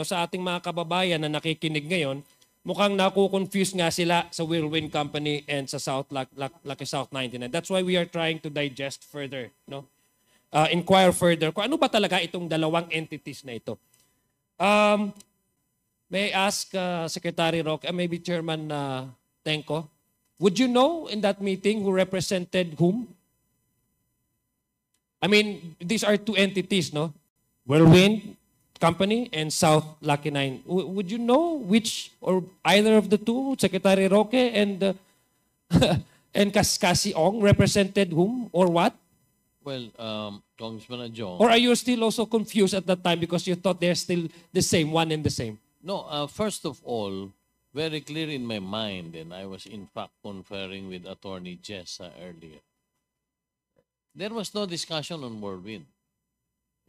sa ating mga kababayan na nakikinig ngayon, mukhang naku-confuse nga sila sa Whirlwind Company and sa Lucky South 99. That's why we are trying to digest further, no? Inquire further kung ano ba talaga itong dalawang entities na ito. May I ask Secretary Roque, maybe Chairman Tenko, would you know in that meeting who represented whom? I mean, these are two entities, no? Whirlwind Company and South Lucky 9. Would you know which or either of the two, Secretary Roque and and Cassie Ong, represented whom or what? Well, Congressman Adjong. Or are you still also confused at that time because you thought they're still the same, one and the same? No, first of all, very clear in my mind, and I was in fact conferring with Attorney Jessa earlier. There was no discussion on Whirlwind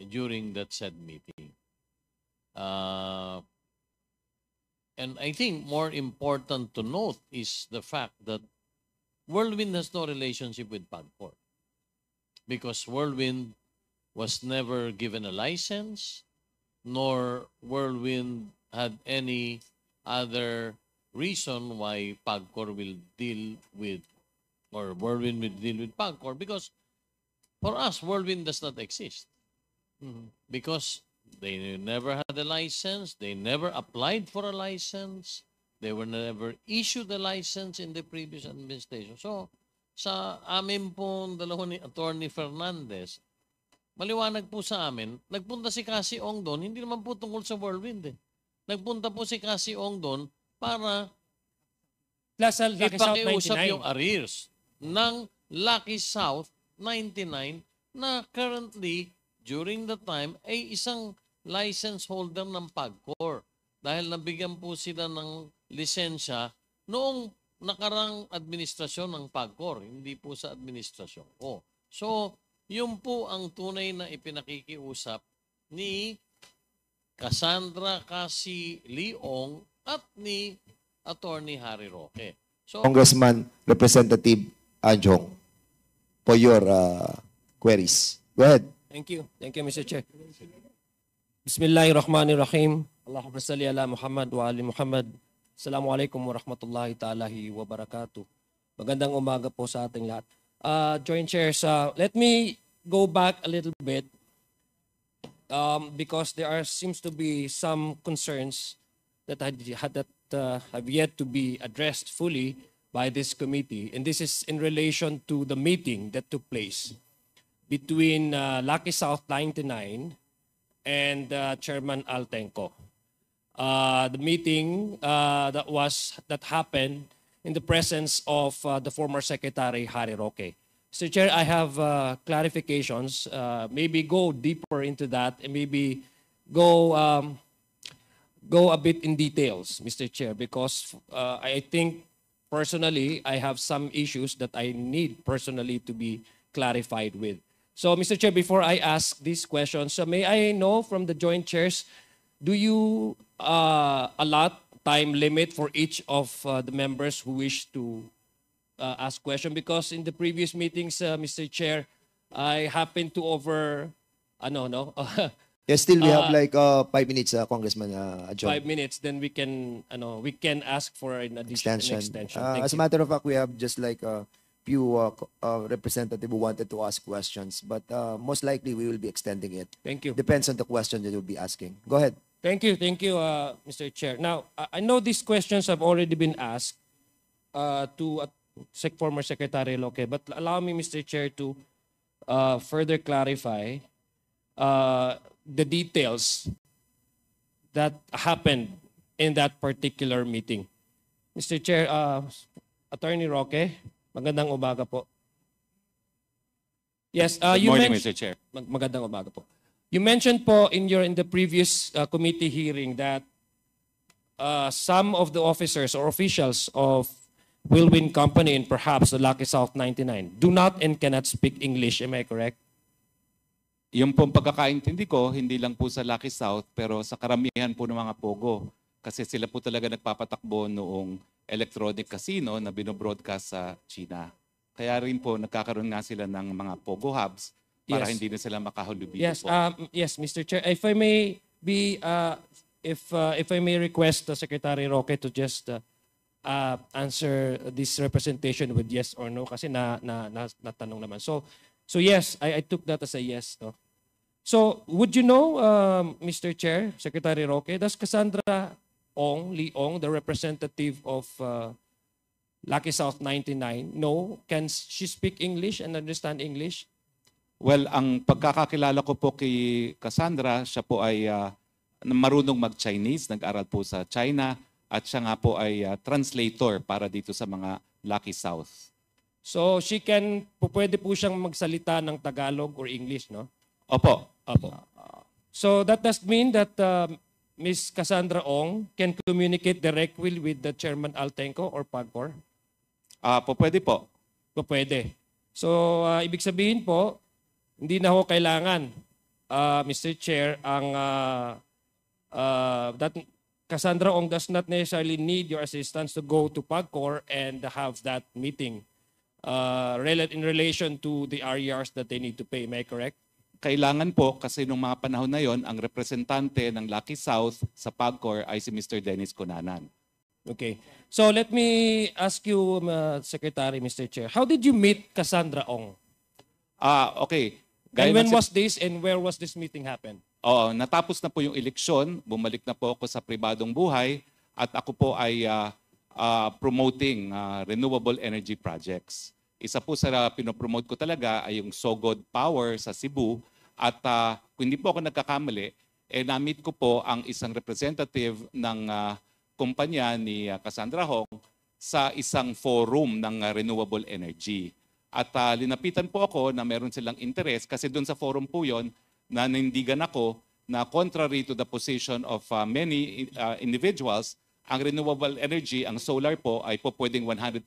during that said meeting. And I think more important to note is the fact that Whirlwind has no relationship with PAGCOR because Whirlwind was never given a license, nor Whirlwind had any other reason why PAGCOR will deal with, or Whirlwind will deal with PAGCOR, because for us, Whirlwind does not exist. Because they never had a license, they never applied for a license, they were never issued a license in the previous administration. So, sa amin pong dalawa ni Attorney Fernandez, maliwanag po sa amin, nagpunta si Cassie Ong doon, hindi naman po tungkol sa Whirlwind. Nagpunta po si Cassie Ong doon para ipakiusap yung arrears ng Lucky South 99 na currently, during the time, ay isang license holder ng PAGCOR. Dahil nabigyan po sila ng lisensya noong nakarang administrasyon ng PAGCOR, hindi po sa administrasyon ko. So, yun po ang tunay na ipinakikiusap ni Cassandra Cassie Leong at ni Attorney Harry Roque. So, Congressman Representative Anjong, for your queries. Go ahead. Thank you. Thank you, Mr. Chair. Bismillahirrahmanirrahim. Allahumma salli ala Muhammad wa ali Muhammad. Assalamualaikum warahmatullahi ta'ala wa barakatuh. Magandang umaga po sa ating lahat. Joint Chairs, let me go back a little bit because there seems to be some concerns that have yet to be addressed fully by this committee. And this is in relation to the meeting that took place between Lucky South 99 and Chairman Al Tenco. The meeting that happened in the presence of the former Secretary Harry Roque. Mr. Chair, I have clarifications. Maybe go deeper into that and maybe go a bit in details, Mr. Chair, because I think personally I have some issues that I need personally to be clarified with. So, Mr. Chair, before I ask these questions, may I know from the Joint Chairs, do you allot time limit for each of the members who wish to ask questions? Because in the previous meetings, Mr. Chair, I happened to Yes, still we have like 5 minutes, Congressman Adjong. 5 minutes, then we can ask for an additional extension. As a matter of fact, we have just like few representatives who wanted to ask questions, but most likely we will be extending it. Thank you. Depends on the question that you'll be asking. Go ahead. Thank you, Mr. Chair. Now, I know these questions have already been asked to former Secretary Roque, but allow me, Mr. Chair, to further clarify the details that happened in that particular meeting. Mr. Chair, Attorney Roque, magandang umaga po. Yes, Good morning, Mr. Chair. Magandang umaga po. You mentioned po in the previous committee hearing that some of the officers or officials of Whirlwind Company and perhaps the Lucky South 99 do not and cannot speak English. Am I correct? Yung pong pagkakaintindi ko, hindi lang po sa Lucky South, pero sa karamihan po ng mga Pogo. Kasi sila po talaga nagpapatakbo noong electronic casino na binobroadcast sa China. Kaya rin po nagkakaroon nga sila ng mga Pogo hubs para hindi na sila makahulubi Yes, po. yes, Mr. Chair. If I may be if I may request Secretary Roque to just answer this representation with yes or no kasi natanong naman. So yes, I took that as a yes, no. So would you know, Mr. Chair, Secretary Roque, does Cassandra Leong, the representative of Lucky South 99, know, can she speak English and understand English? Well, ang pagkakakilala ko po kay Cassandra, siya po ay marunong mag-Chinese, nag-aral po sa China, at siya nga po ay translator para dito sa mga Lucky South. So pwede po siyang magsalita ng Tagalog or English, no? Opo. Opo. So that does mean that Ms. Cassandra Ong can communicate directly with the Chairman Altenco or PAGCOR? Pwede po. Pwede. So ibig sabihin po, hindi na ho kailangan, Mr. Chair, that Cassandra Ong does not necessarily need your assistance to go to PAGCOR and have that meeting in relation to the RERs that they need to pay. Am I correct? Kailangan po kasi nung mga panahon na yon, ang representante ng Lucky South sa PAGCOR ay si Mr. Dennis Cunanan. Okay. So let me ask you, Secretary, Mr. Chair, how did you meet Cassandra Ong? Okay. And when was this and where was this meeting happen? Natapos na po yung eleksyon, bumalik na po ako sa pribadong buhay at ako po ay promoting renewable energy projects. Isa po sa pinopromote ko talaga ay yung Sogod Power sa Cebu at kung hindi po ako nagkakamali, na-meet ko po ang isang representative ng kumpanya ni Cassandra Ong sa isang forum ng renewable energy. At linapitan po ako na meron silang interes kasi doon sa forum po yon nanindigan ako na contrary to the position of many individuals, ang renewable energy, ang solar po ay po pwedeng 100%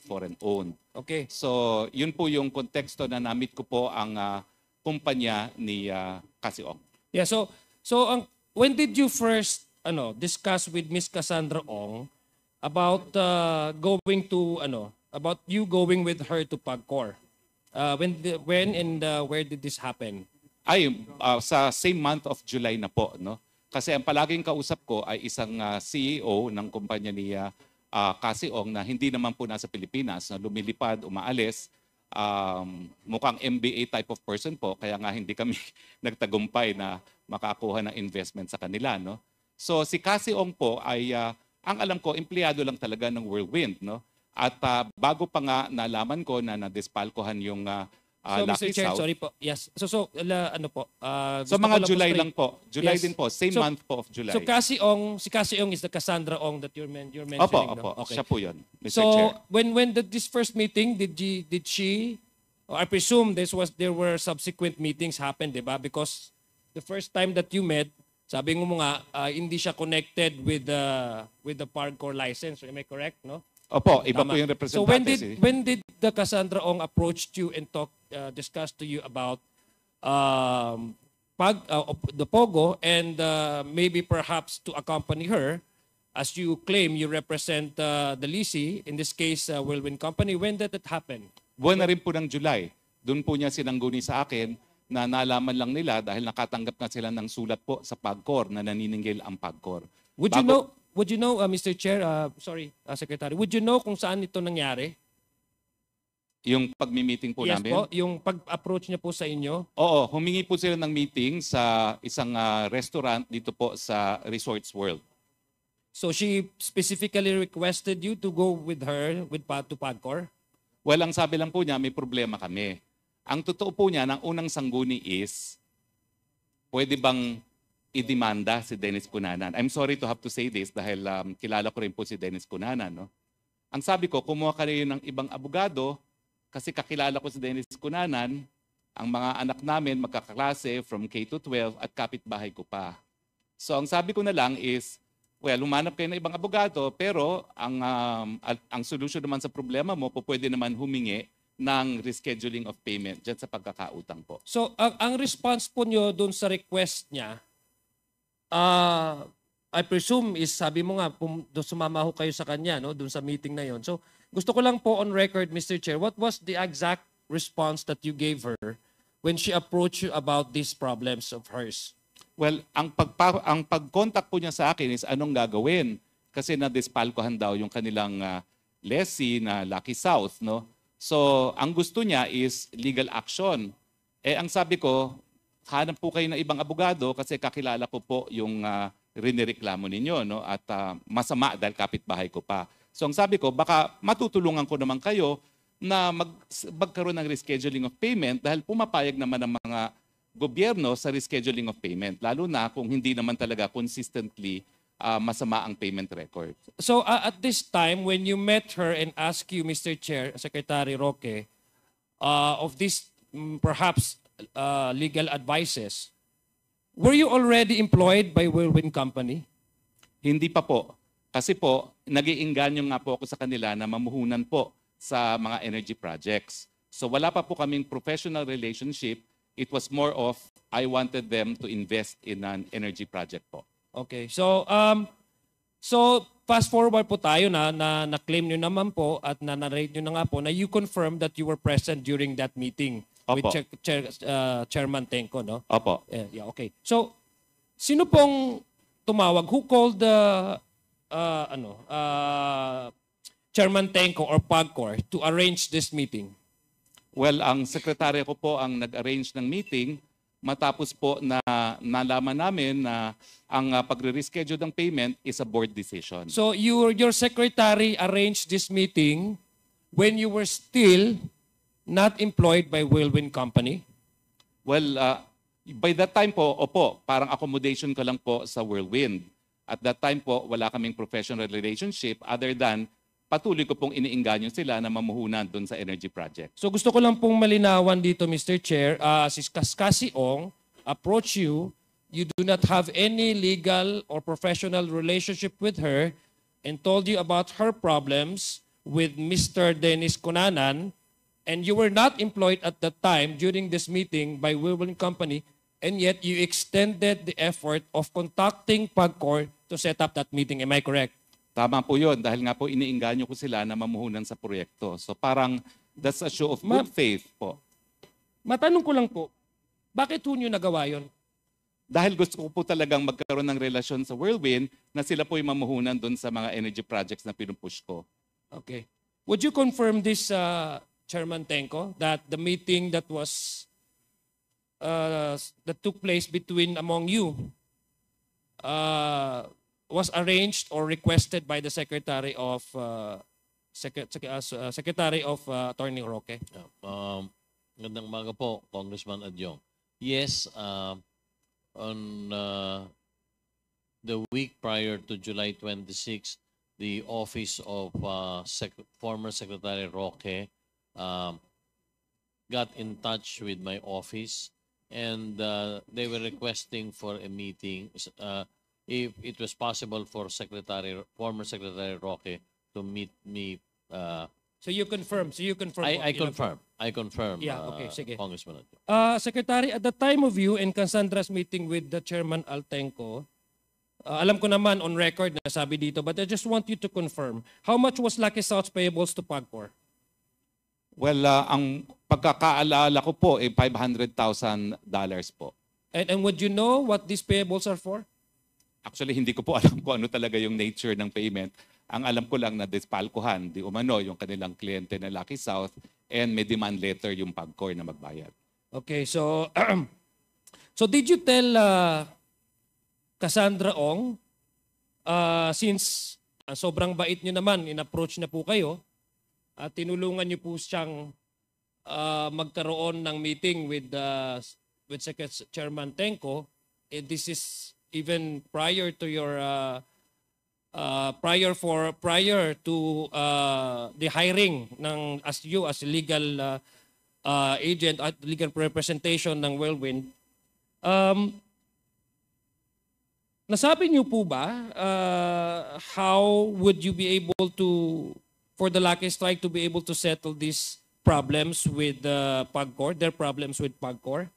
foreign owned. Okay. So yun po yung konteksto na namit ko po ang kumpanya ni Cassie Ong. Yeah, so when did you first discuss with Miss Cassandra Ong about about you going with her to PAGCOR? When and where did this happen? Sa same month of July na po, no? Kasi ang palaging kausap ko ay isang CEO ng kumpanya ni Cassie Ong na hindi naman po nasa Pilipinas, na lumilipad, umaalis. Mukhang MBA type of person po, kaya nga hindi kami nagtagumpay na makakuha ng investment sa kanila, no? So si Cassie Ong po ay ang alam ko empleyado lang talaga ng Whirlwind, no? At bago pa nga nalaman ko na nadispalkohan yung So Lucky Mr. Chair, South. sorry po. Yes. So So gusto mga ko lang July straight- lang po. July Yes. din po. Same So- month po of July. So si Cassie Ong is the Cassandra Ong that you're mentioning. Opo, no? opo. Okay. Siya po yun, Mr. So Chair. when this first meeting, did she I presume there were subsequent meetings happened, di ba? Because the first time that you met, sabi mo nga hindi siya connected with the PAGCOR license. Am I correct, no? Opo, iba Tama. po yung So representante. when did the Cassandra Ong approached you and discussed to you about the POGO and maybe perhaps to accompany her, as you claim you represent the leasing, in this case Whirlwind Company? When did that happen? Buwan na rin po ng July. Doon po niya sinangguni sa akin na nalaman lang nila dahil nakatanggap na sila ng sulat po sa PAGCOR na naniningil ang PAGCOR. Would you know, Mr. Chair, Secretary, would you know kung saan ito nangyari? Yung pagmi-meeting po Yes namin? po, yung pag-approach niya po sa inyo. Oo, humingi po sila ng meeting sa isang restaurant dito po sa Resorts World. So she specifically requested you to go with her to PAGCOR? Well, ang sabi lang po niya, may problema kami. Ang totoo po niya, ng unang sangguni is, pwede bang idemanda si Dennis Cunanan? I'm sorry to have to say this dahil kilala ko rin po si Dennis Cunanan. No? Ang sabi ko, kumuha ka rin ng ibang abogado kasi kakilala ko si Dennis Cunanan, ang mga anak namin magkakaklase from K to 12 at kapitbahay ko pa. So ang sabi ko na lang is, well, humanap kayo ng ibang abogado pero ang solution naman sa problema mo, pwede naman humingi ng rescheduling of payment dyan sa pagkakautang po. So ang response po niyo doon sa request niya, I presume is sabi mo nga sumama ho kayo sa kanya no doon sa meeting na yon. So gusto ko lang po on record, Mr. Chair, what was the exact response that you gave her when she approached you about these problems of hers? Well, ang pag-contact po niya sa akin is anong gagawin? Kasi na-dispalkohan daw yung kanilang lessee na Lucky South, no? So, ang gusto niya is legal action. Eh, ang sabi ko, hanap po kayo ng ibang abogado kasi kakilala ko po yung rinireklamo ninyo, no? At masama dahil kapitbahay ko pa. So, ang sabi ko, baka matutulungan ko naman kayo na magkaroon ng rescheduling of payment dahil pumapayag naman ng mga gobyerno sa rescheduling of payment, lalo na kung hindi naman talaga consistently masama ang payment record. So at this time, when you met her and asked you, Mr. Chair, Secretary Roque, of these perhaps legal advices, were you already employed by Whirlwind Company? Hindi pa po. Kasi po, nag-iinganyo nga po ako sa kanila na mamuhunan po sa mga energy projects. So wala pa po kaming professional relationship. It was more of I wanted them to invest in an energy project po. Okay. So fast forward po tayo na claim niyo naman po at na-narrate niyo na nga po na you confirmed that you were present during that meeting with Opo. Chairman Tenco, no? Opo. Yeah, okay. So sino pong tumawag? Who called the Chairman Tenco or PAGCOR to arrange this meeting? Well, ang sekretary ko po ang nag-arrange ng meeting matapos po na nalaman namin na ang pagre-reschedule ng payment is a board decision. So your secretary arranged this meeting when you were still not employed by Whirlwind Company? Well, by that time po, opo, parang accommodation ko lang po sa Whirlwind. At that time po, wala kaming professional relationship other than patuloy ko pong iniingganyo sila na mamuhunan doon sa energy project. So gusto ko lang pong malinawan dito, Mr. Chair, si Cassie Ong approach you, you do not have any legal or professional relationship with her and told you about her problems with Mr. Dennis Cunanan, and you were not employed at that time during this meeting by Whirlwind Company, and yet you extended the effort of contacting PAGCOR to set up that meeting. Am I correct? Tama po yun dahil nga po iniingganyo ko sila na mamuhunan sa proyekto. So parang that's a show of good faith po. Matanong ko lang po, bakit ho nyo nagawa yun? Dahil gusto ko po talagang magkaroon ng relasyon sa Whirlwind na sila po yung mamuhunan doon sa mga energy projects na pinupush ko. Okay. Would you confirm this, Chairman Tenco, that the meeting that was that took place among you was arranged or requested by the Secretary of Attorney Roque? Magandang umaga po, Congressman Adyong. Yes, on the week prior to July 26, the office of former Secretary Roque got in touch with my office, and they were requesting for a meeting if it was possible for former Secretary Roque to meet me. So you confirm. I confirm. Yeah, okay, sige. Congressman. Secretary, at the time of you and Cassandra's meeting with the Chairman Altenco, alam ko naman on record na sabi dito, but I just want you to confirm, how much was Lucky South's payables to PAGCOR? Well, ang pagkakaalala ko po ay $500,000 po. And would you know what these payables are for? Actually, hindi ko po alam kung ano talaga yung nature ng payment. Ang alam ko lang na dispalkohan, di umano, yung kanilang kliyente na Lucky South, and may demand letter yung PAGCOR na magbayad. Okay, so so did you tell Cassandra Ong, since sobrang bait nyo naman, in-approach na po kayo, at tinulungan nyo po siyang magkaroon ng meeting with Chairman Tenco, this is even prior to your prior to the hiring ng as legal agent at legal representation ng Whirlwind. Nasabi niyo po ba how would you be able to, for the Lucky Strike to be able to settle these problems with PAGCOR, their problems with PAGCOR?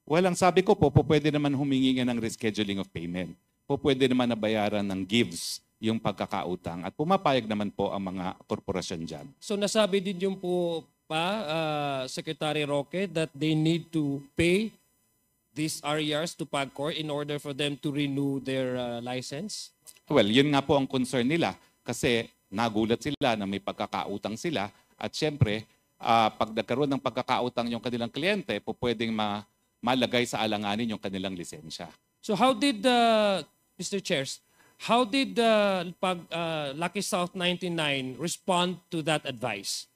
Well, ang sabi ko po, pwede naman humingi ng rescheduling of payment. Pwede naman nabayaran ng gives yung pagkakautang at pumapayag naman po ang mga korporasyon dyan. So nasabi din yung po pa, Secretary Roque, that they need to pay these RERs to PAGCOR in order for them to renew their license? Well, yun nga po ang concern nila kasi nagulat sila na may pagkakautang sila at syempre, pag nagkaroon ng pagkakautang yung kanilang kliyente, po pwedeng malagay sa alanganin yung kanilang lisensya. So how did, Mr. Chairs, how did Lucky South 99 respond to that advice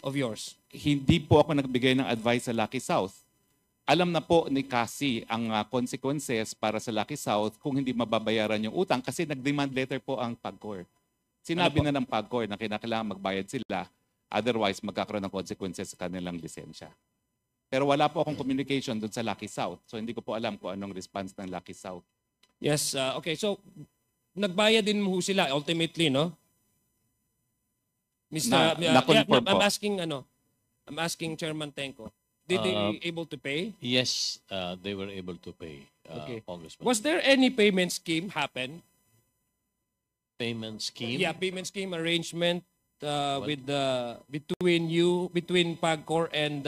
of yours? Hindi po ako nagbigay ng advice sa Lucky South. Alam na po ni Cassie ang consequences para sa Lucky South kung hindi mababayaran yung utang kasi nag-demand letter po ang PAGCOR. Sinabi na ng PAGCOR na kinakailangan magbayad sila, otherwise magkakaroon ng consequences sa kanilang lisensya. Pero wala po akong communication doon sa Lucky South, so hindi ko po alam kung anong response ng Lucky South. Yes, okay. So, nagbayad din mo sila ultimately, no? Mr. Na-confirm po. I'm asking Chairman Tenko. Did they able to pay? Yes, they were able to pay, Okay. Congressman. Was there any payment scheme happen? Payment scheme? Yeah, payment scheme arrangement between PAGCOR and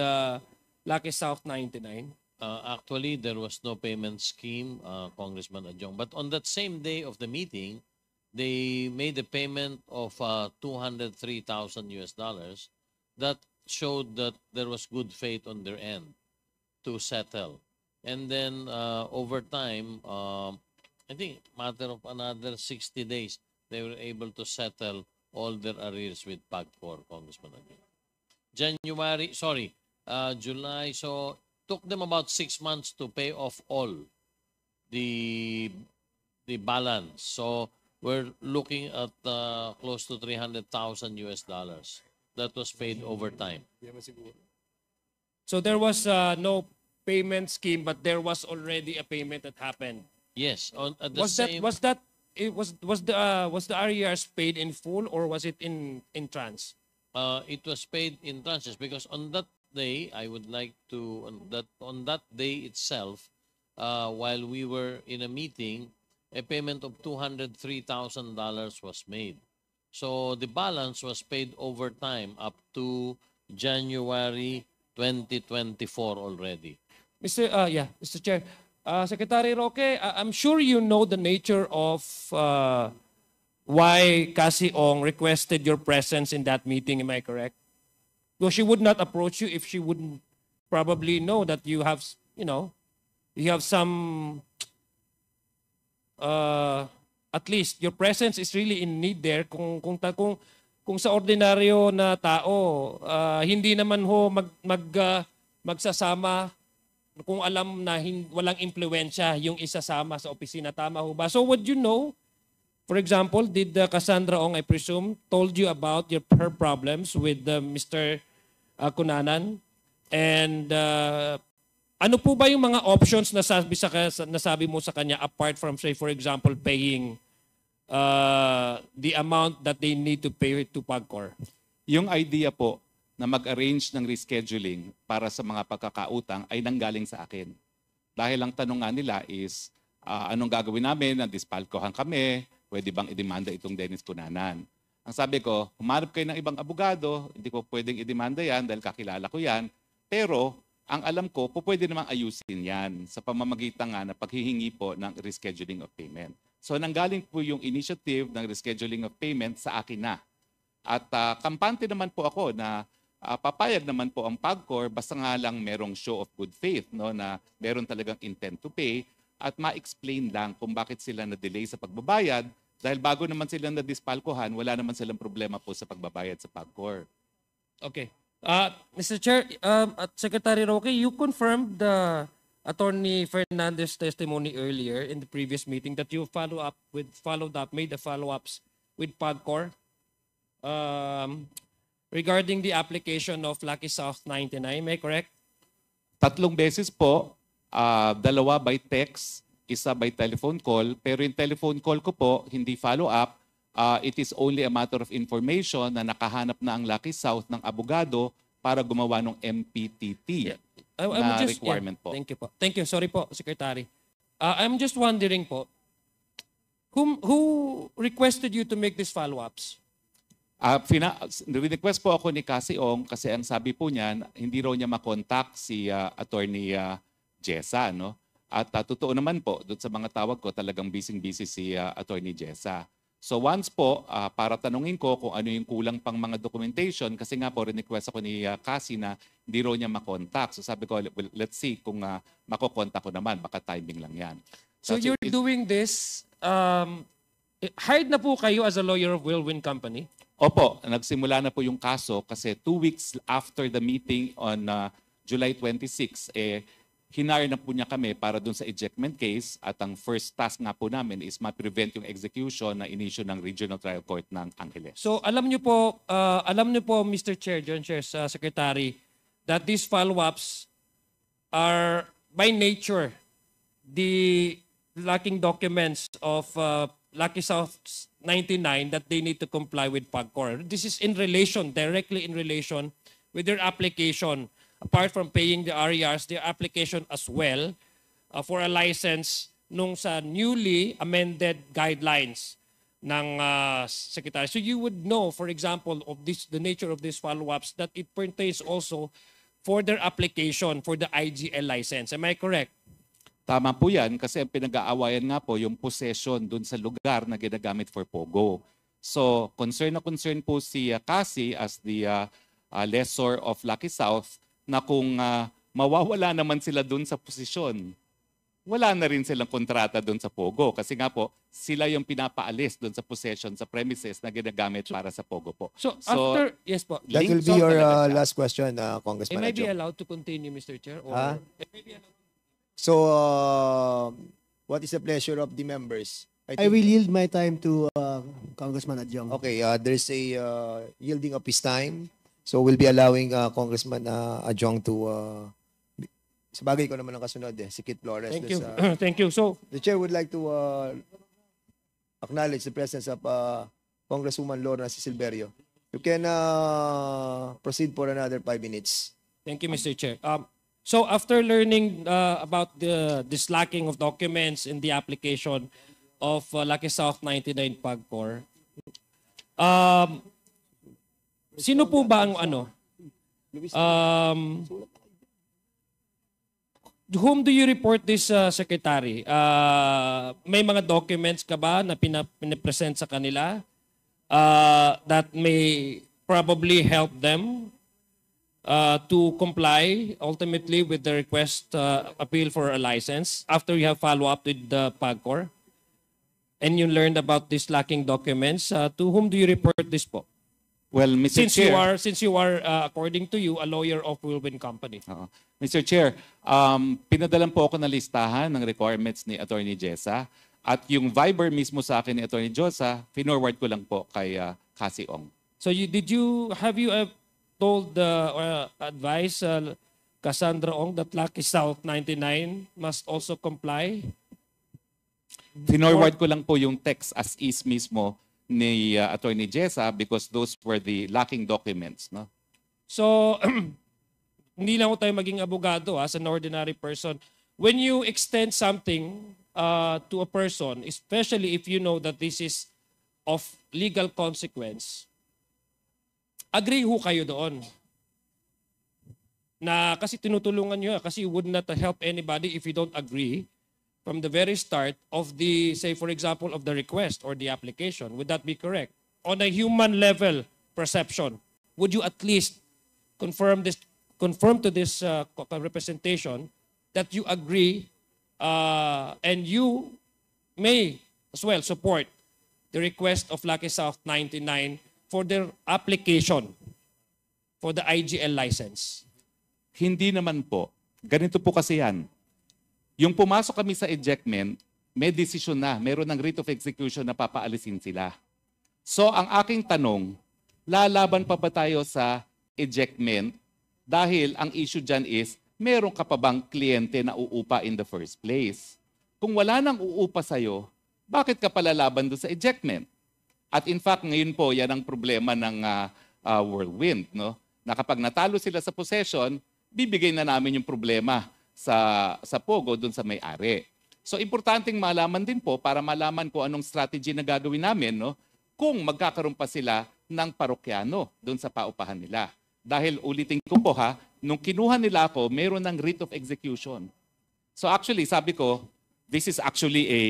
Lucky South 99? Actually, there was no payment scheme, Congressman Adjong. But on that same day of the meeting, they made a payment of $203,000 that showed that there was good faith on their end to settle. And then over time, I think matter of another 60 days, they were able to settle all their arrears with PAGCOR, Congressman Adjong. July, so took them about 6 months to pay off all the balance. So we're looking at close to $300,000 that was paid over time. So there was no payment scheme, but there was already a payment that happened. Yes, at the Was same. the RERs paid in full or was it in trans? It was paid in tranches because on that day, I would like to on that day itself, while we were in a meeting, a payment of $203,000 was made. So the balance was paid over time up to January 2024 already. Mr. Chair. Secretary Roque, I'm sure you know the nature of why Cassie Ong requested your presence in that meeting, am I correct? Because she would not approach you if she wouldn't probably know that you have, you have some at least your presence is really in need there kung sa ordinaryo na tao hindi naman ho magsasama kung alam na walang impluwensya yung isasama sa opisina, tama ho ba? So would you know, for example, did Cassandra Ong, I presume, told you about her problems with Mr. Cunanan? And ano po ba yung mga options na nasabi mo sa kanya apart from, say, for example, paying the amount that they need to pay to PAGCOR? Yung idea po na mag-arrange ng rescheduling para sa mga pagkakautang ay nanggaling sa akin. Dahil ang tanong nga nila is, anong gagawin namin? Nadispalkohan kami, pwede bang idemanda itong Dennis Cunanan? Ang sabi ko, humarap kayo ng ibang abogado, hindi ko pwedeng idemanda yan dahil kakilala ko yan, pero ang alam ko, pwede namang ayusin yan sa pamamagitan nga na paghihingi po ng rescheduling of payment. So nanggaling po yung initiative ng rescheduling of payment sa akin na. At kampante naman po ako na papayag naman po ang PAGCOR basta nga lang merong show of good faith, no, na meron talagang intent to pay at ma-explain lang kung bakit sila na-delay sa pagbabayad dahil bago naman sila na-dispalkohan, wala naman silang problema po sa pagbabayad sa PAGCOR. Okay. Mr. Chair, at Secretary Roque, you confirmed the Attorney Fernandez testimony earlier in the previous meeting that you made the follow-ups with PAGCOR regarding the application of Lucky South 99, am I correct? 3 beses po, 2 by text, 1 by telephone call, pero yung telephone call ko po, hindi follow-up. It is only a matter of information na nakahanap na ang Lucky South ng abogado para gumawa ng MPTT na requirement po. Thank you po. Thank you. Sorry po, Secretary. I'm just wondering po, who requested you to make these follow-ups? Request po ako ni Cassie Ong kasi ang sabi po niya, hindi raw niya makontak si Attorney Jessa. No? At totoo naman po, doon sa mga tawag ko, talagang busy-busy si Attorney Jessa. So once po, para tanungin ko kung ano yung kulang pang mga documentation, kasi nga po, request ako ni Cassie na hindi raw niya makontak. So sabi ko, well, let's see kung makokontak ko naman, baka timing lang yan. So you're doing this, hired na po kayo as a lawyer of Whirlwind Company? Opo, nagsimula na po yung kaso kasi 2 weeks after the meeting on July 26, hinire na po niya kami para dun sa ejectment case at ang first task nga po namin is ma-prevent yung execution na inisyu ng Regional Trial Court ng Angeles. So alam niyo po, Mr. Chair, John Chair, Secretary, that these follow-ups are by nature the lacking documents of Lucky South 99 that they need to comply with PAGCOR. This is in relation, directly in relation with their application. Apart from paying the RERs, their application as well for a license nung sa newly amended guidelines ng Secretary. So you would know, for example, of this, the nature of these follow-ups, that it pertains also for their application for the IGL license. Am I correct? Tama po yan kasi ang pinag-aawayan nga po yung possession dun sa lugar na ginagamit for POGO. So concern na concern po si Cassie as the lessor of Lucky South na kung mawawala naman sila dun sa posisyon, wala na rin silang kontrata dun sa POGO. Kasi nga po, sila yung pinapaalis dun sa possession, sa premises na ginagamit para sa POGO po. So after, yes po. That will be your last question, Congressman Am I be Adjong. allowed to continue, Mr. Chair? Or Huh? So, what is the pleasure of the members? I will yield my time to Congressman Adjong. Okay, there's a yielding of his time. So we'll be allowing Congressman Adjong to sa bagay ko naman ang kasunod si Kit Flores. Thank you. This, Thank you. So the chair would like to acknowledge the presence of Congresswoman Lorna C. Silverio. You can proceed for another 5 minutes. thank you, Mr. Chair. So after learning about this lacking of documents in the application of Lucky South 99 PAGCOR, sino po ba ang whom do you report this, Secretary? May mga documents ka ba na pinapresent sa kanila that may probably help them to comply ultimately with the request appeal for a license after you have follow-up with the PAGCOR? And you learned about these lacking documents. To whom do you report this po? Well, Mr. Chair, Since you are according to you, a lawyer of Whirlwind Company. Mr. Chair, pinadalan po ako ng listahan ng requirements ni Attorney Jessa at yung Viber mismo sa akin ni Attorney Jessa, finorward ko lang po kay Cassie Ong. So have you told advise Cassandra Ong that Lucky South 99 must also comply? Finorward ko lang po yung text as is mismo ni Attorney Jessa because those were the lacking documents, no? So hindi lang tayo maging abogado as an ordinary person. When you extend something to a person, especially if you know that this is of legal consequence, agree ho kayo doon. Na kasi tinutulungan nyo, kasi you would not help anybody if you don't agree from the very start of the, say for example, of the request or the application. Would that be correct? On a human level perception, would you at least confirm to this representation that you agree and you may as well support the request of Lucky South 99 for their application for the IGL license? Hindi naman po. Ganito po kasi yan. Yung pumasok kami sa ejectment, may desisyon na, meron ng writ of execution na papaalisin sila. So ang aking tanong, lalaban pa ba tayo sa ejectment dahil ang issue dyan is, meron ka pa bang kliyente na uupa in the first place? Kung wala nang uupa sa'yo, bakit ka palalaban doon sa ejectment? At in fact, ngayon po, yan ang problema ng Whirlwind, no? Na kapag natalo sila sa possession, bibigay na namin yung problema sa POGO dun sa may-ari. So importanteng malaman din po para malaman ko anong strategy na gagawin namin, no? Kung magkakaroon pa sila ng parokyano dun sa paupahan nila. Dahil ulitin ko po nung kinuha nila ako, meron ng writ of execution. So actually, sabi ko, this is actually a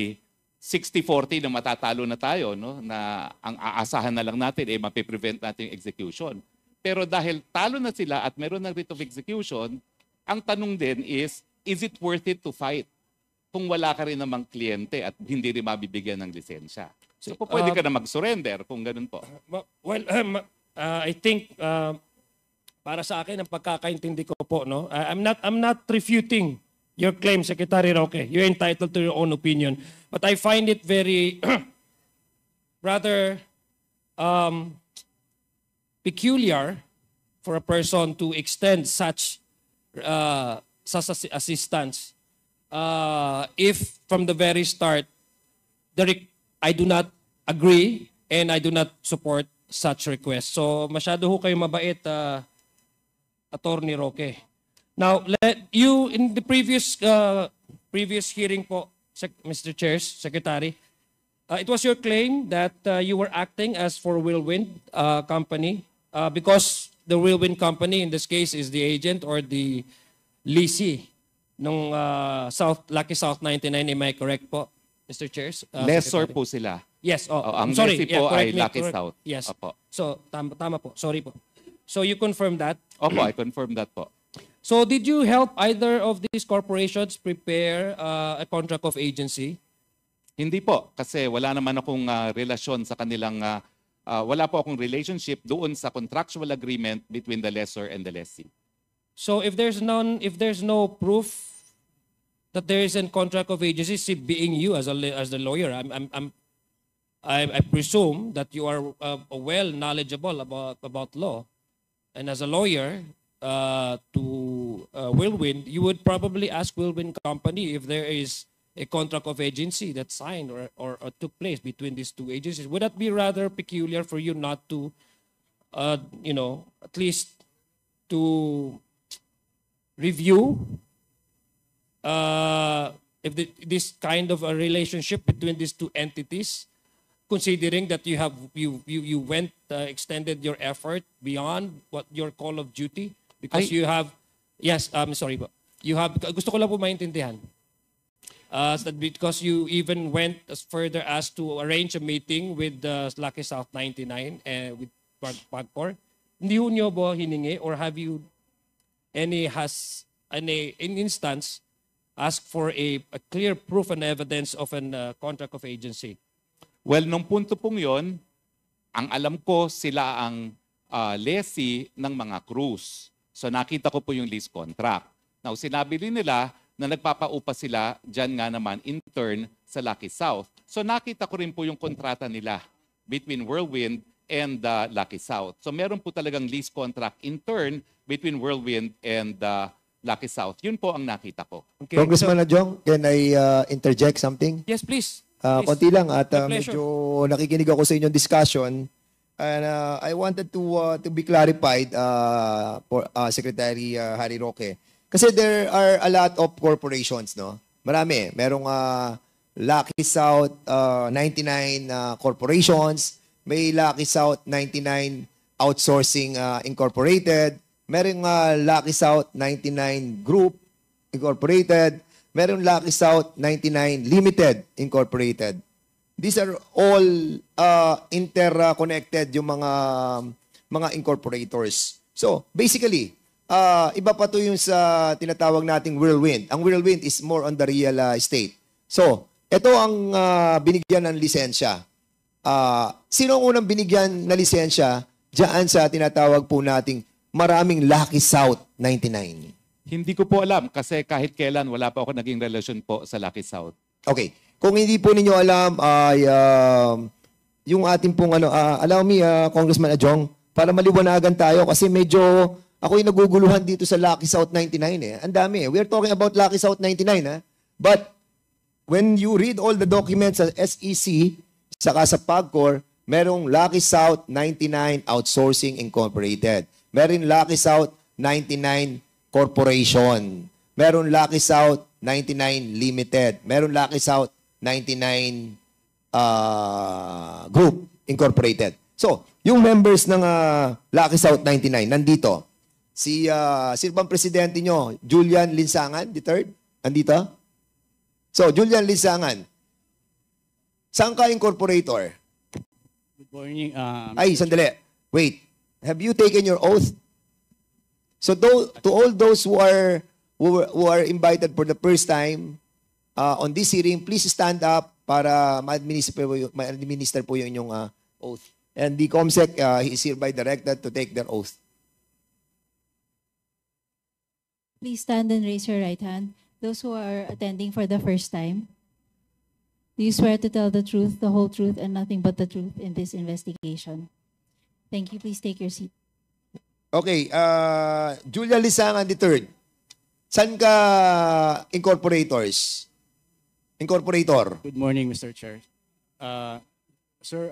60-40 na matatalo na tayo, no? Na ang aasahan na lang natin ay mapiprevent natin yung execution. Pero dahil talo na sila at meron ng writ of execution, ang tanong din is it worth it to fight kung wala ka rin namang kliyente at hindi rin mabibigyan ng lisensya? So pwede ka na mag-surrender kung ganun po. Well, I think para sa akin ang pagkakaintindi ko po, no, I'm not refuting your claim, Secretary Roque. You're entitled to your own opinion, but I find it very rather peculiar for a person to extend such assistance if from the very start I do not agree and I do not support such request. So masyado ho kayo mabait, Attorney Roque. Now, in the previous hearing po, Mr. Chair, Secretary, it was your claim that you were acting as for Whirlwind Company because the Whirlwind Company in this case is the agent or the leasee ng Lucky South 99. Am I correct po, Mr. Chair? Lessor po sila. Yes. Ang sorry. leasee po ay correct me, Lucky correct. South. Yes. Opo. So, tama po. Sorry po. So, you confirm that? Opo, I confirm that po. So, did you help either of these corporations prepare a contract of agency? Hindi po, kasi wala naman akong relasyon sa kanilang, wala po akong relationship doon sa contractual agreement between the lessor and the lessee. So, if there's no proof that there is a contract of agency, being you as the lawyer, I presume that you are well knowledgeable about law, and as a lawyer to Whirlwind, you would probably ask Whirlwind Company if there is a contract of agency that signed or took place between these two agencies. Would that be rather peculiar for you not to, at least to review if this kind of a relationship between these two entities, considering that you went extended your effort beyond what your call of duty because you have sorry po, you have, gusto ko lang po maintindihan because you even went as further as to arrange a meeting with Lucky South 99 with PAGCOR. Hindi ho nyo ba hiningi or have you in instance ask for a clear proof and evidence of a contract of agency? Well, nung punto pong yon, ang alam ko sila ang lessee ng mga cruise. So nakita ko po yung lease contract. Now, sinabi rin nila na nagpapaupa sila dyan nga naman in turn sa Lucky South. So nakita ko rin po yung kontrata nila between Whirlwind and Lucky South. So meron po talagang lease contract in turn between Whirlwind and Lucky South. Yun po ang nakita ko. Okay, Congressman Adjong, can I interject something? yes, please. Konti lang at My pleasure. medyo nakikinig ako sa inyong discussion and I wanted to be clarified for Secretary Harry Roque. Kasi there are a lot of corporations, no? Marami. Merong Lucky South 99 corporations, may Lucky South 99 Outsourcing Incorporated, merong Lucky South 99 Group Incorporated, meron Lucky South 99 Limited Incorporated. These are all interconnected yung mga incorporators. So, basically, iba pa to yung sa tinatawag nating Whirlwind. Ang Whirlwind is more on the real estate. So, ito ang binigyan ng lisensya. Sino ang unang binigyan na lisensya diyan sa tinatawag po nating maraming Lucky South 99? Hindi ko po alam kasi kahit kailan wala pa ako naging relasyon po sa Lucky South. Okay. Kung hindi po ninyo alam ay yung ating pong allow me Congressman Adjong para maliwanagan tayo kasi medyo ako yung naguguluhan dito sa Lucky South 99 eh. Ang dami eh. We're talking about Lucky South 99 ha. But when you read all the documents sa SEC saka sa PAGCOR, merong Lucky South 99 Outsourcing Incorporated. Meron Lucky South 99 Corporation. Meron Lucky South 99 Limited. Meron Lucky South 99 Group Incorporated. So, yung members ng Lucky South 99 nandito. Si sino bang presidente nyo? Julian Linsangan, the third? Andito? So, Julian Lisangan. Saan ka incorporator? Good morning. Ay, sandali. Wait. Have you taken your oath? So, to all those who are invited for the first time on this hearing, please stand up para ma-administer po yung inyong oath. And the COMSEC is hereby directed to take their oath. Please stand and raise your right hand. Those who are attending for the first time, do you swear to tell the truth, the whole truth, and nothing but the truth in this investigation? Thank you. Please take your seat. Okay, Julia Lisangan III. Saan ka incorporator? Good morning, Mr. Chair. Sir,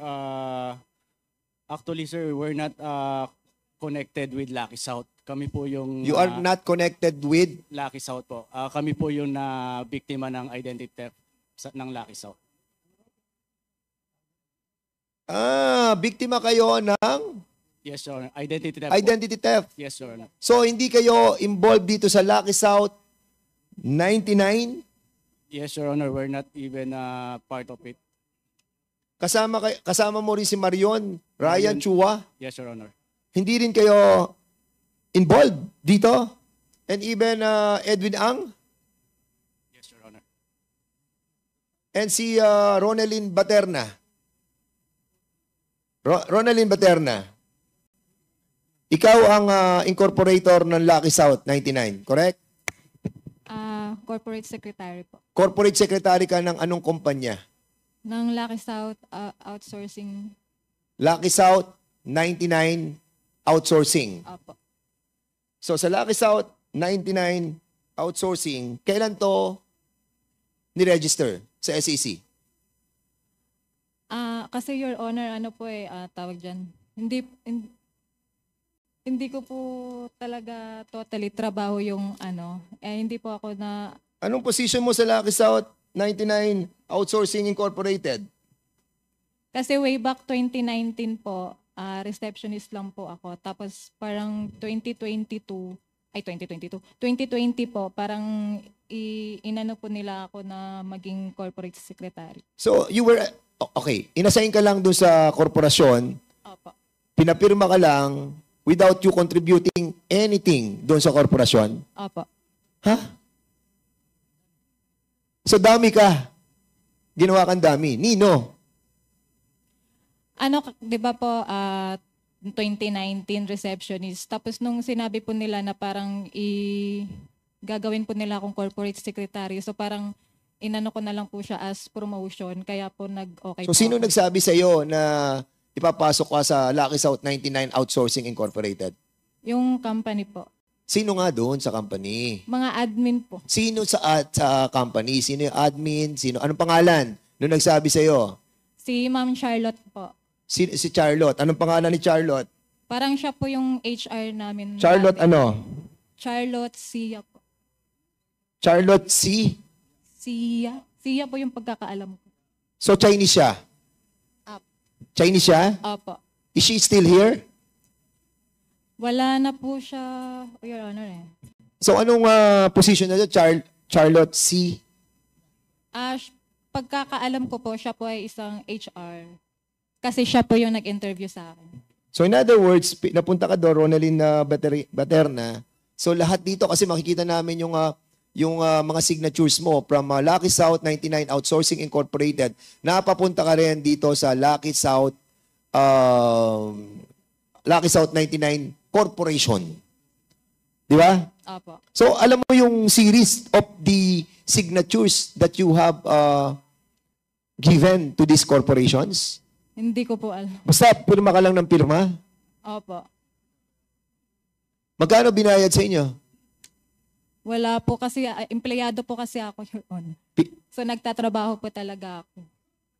actually, sir, we're not connected with Lucky South. Kami po yung... You are not connected with? Lucky South po. Kami po yung na biktima ng identity theft ng Lucky South. Biktima kayo ng? Yes, Your Honor. Identity theft. Identity theft. Yes, Your Honor. So, hindi kayo involved dito sa Lucky South 99? Yes, Your Honor. We're not even part of it. Kasama mo rin si Marion, Ryan Chua. Yes, Your Honor. Hindi rin kayo involved dito? And even Edwin Ang? Yes, Your Honor. And si Ronelyn Baterna? Ronelyn Baterna, ikaw ang incorporator ng Lucky South 99, correct? Corporate secretary po. Corporate secretary ka ng anong kumpanya? Ng Lucky South Outsourcing. Lucky South 99 Outsourcing. Opo. So sa Lucky South 99 Outsourcing, kailan to ni-register sa SEC? Kasi Your Honor, ano po tawag dyan, hindi ko po talaga totally trabaho yung hindi po ako na... Anong position mo sa Lucky South 99 Outsourcing Incorporated? Kasi way back 2019 po, receptionist lang po ako. Tapos parang 2020 po, parang inano po nila ako na maging corporate secretary. So you were, okay, inassign ka lang dun sa korporasyon, Opo. pinapirma ka lang without you contributing anything dun sa korporasyon? Opo. Ha? So dami ka. Ginawa kang dami. Nino? Di ba po, 2019 receptionist. Tapos nung sinabi po nila na parang gagawin po nila akong corporate secretary. So parang inano ko na lang po siya as promotion. Kaya po nag-okay So po sino ako. nagsabi sa iyo na ipapasok ka sa Lucky South 99 Outsourcing Incorporated? Yung company po. Sino nga doon sa company? Mga admin po. Sino sa company? Sino yung admin? Anong pangalan nung nagsabi sa iyo? Si Ma'am Charlotte po. Si Charlotte. Anong pangalan ni Charlotte? Parang siya po yung HR namin. Charlotte dati. ano? Charlotte Sia po. Charlotte C? Sia? Sia po yung pagkakaalam ko. So Chinese siya? Up. Chinese siya? Opo. Is she still here? Wala na po siya, Your Honor So anong position na doon? Charlotte C? Pagkakaalam ko po, siya po ay isang HR. Kasi siya po yung nag-interview sa akin. So in other words, napunta ka doon, Ronelyn Baterna. So lahat dito, kasi makikita namin yung mga signatures mo from Lucky South 99 Outsourcing Incorporated, napapunta ka rin dito sa Lucky South 99 Corporation. Di ba? Opo. So alam mo yung series of the signatures that you have given to these corporations? Hindi ko po alam. Basta pirma ka lang ng pirma? Opo. Magkano binayad sa inyo? Wala po kasi, empleyado po kasi ako, Your Honor. So nagtatrabaho po talaga ako.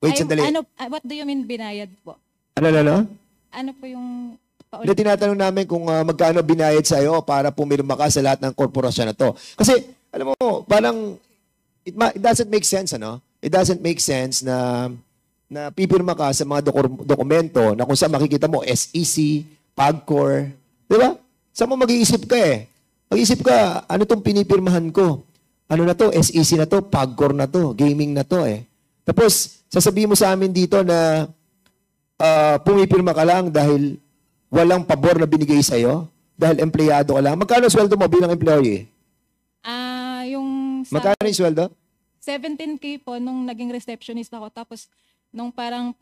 Wait, sandali. What do you mean binayad po? Ano? Ano po yung... Hindi, tinatanong namin kung magkano binayad sa iyo para pumirma ka sa lahat ng korporasyon na to. Kasi, alam mo, parang, it doesn't make sense, ano? It doesn't make sense na pipirma ka sa mga dokumento na kung saan makikita mo, SEC, PAGCOR, di ba? Saan mo mag-iisip ka eh? Mag-iisip ka, ano tong pinipirmahan ko? ano na to, SEC na to, Pagcor na to, gaming na to eh. Tapos, sasabihin mo sa amin dito na pumipirma ka lang dahil walang pabor na binigay sa'yo? Dahil empleyado ka lang? Magkano sweldo mo bilang employee? Yung sa Magkano yung sweldo? 17K po nung naging receptionist ako. Tapos nung parang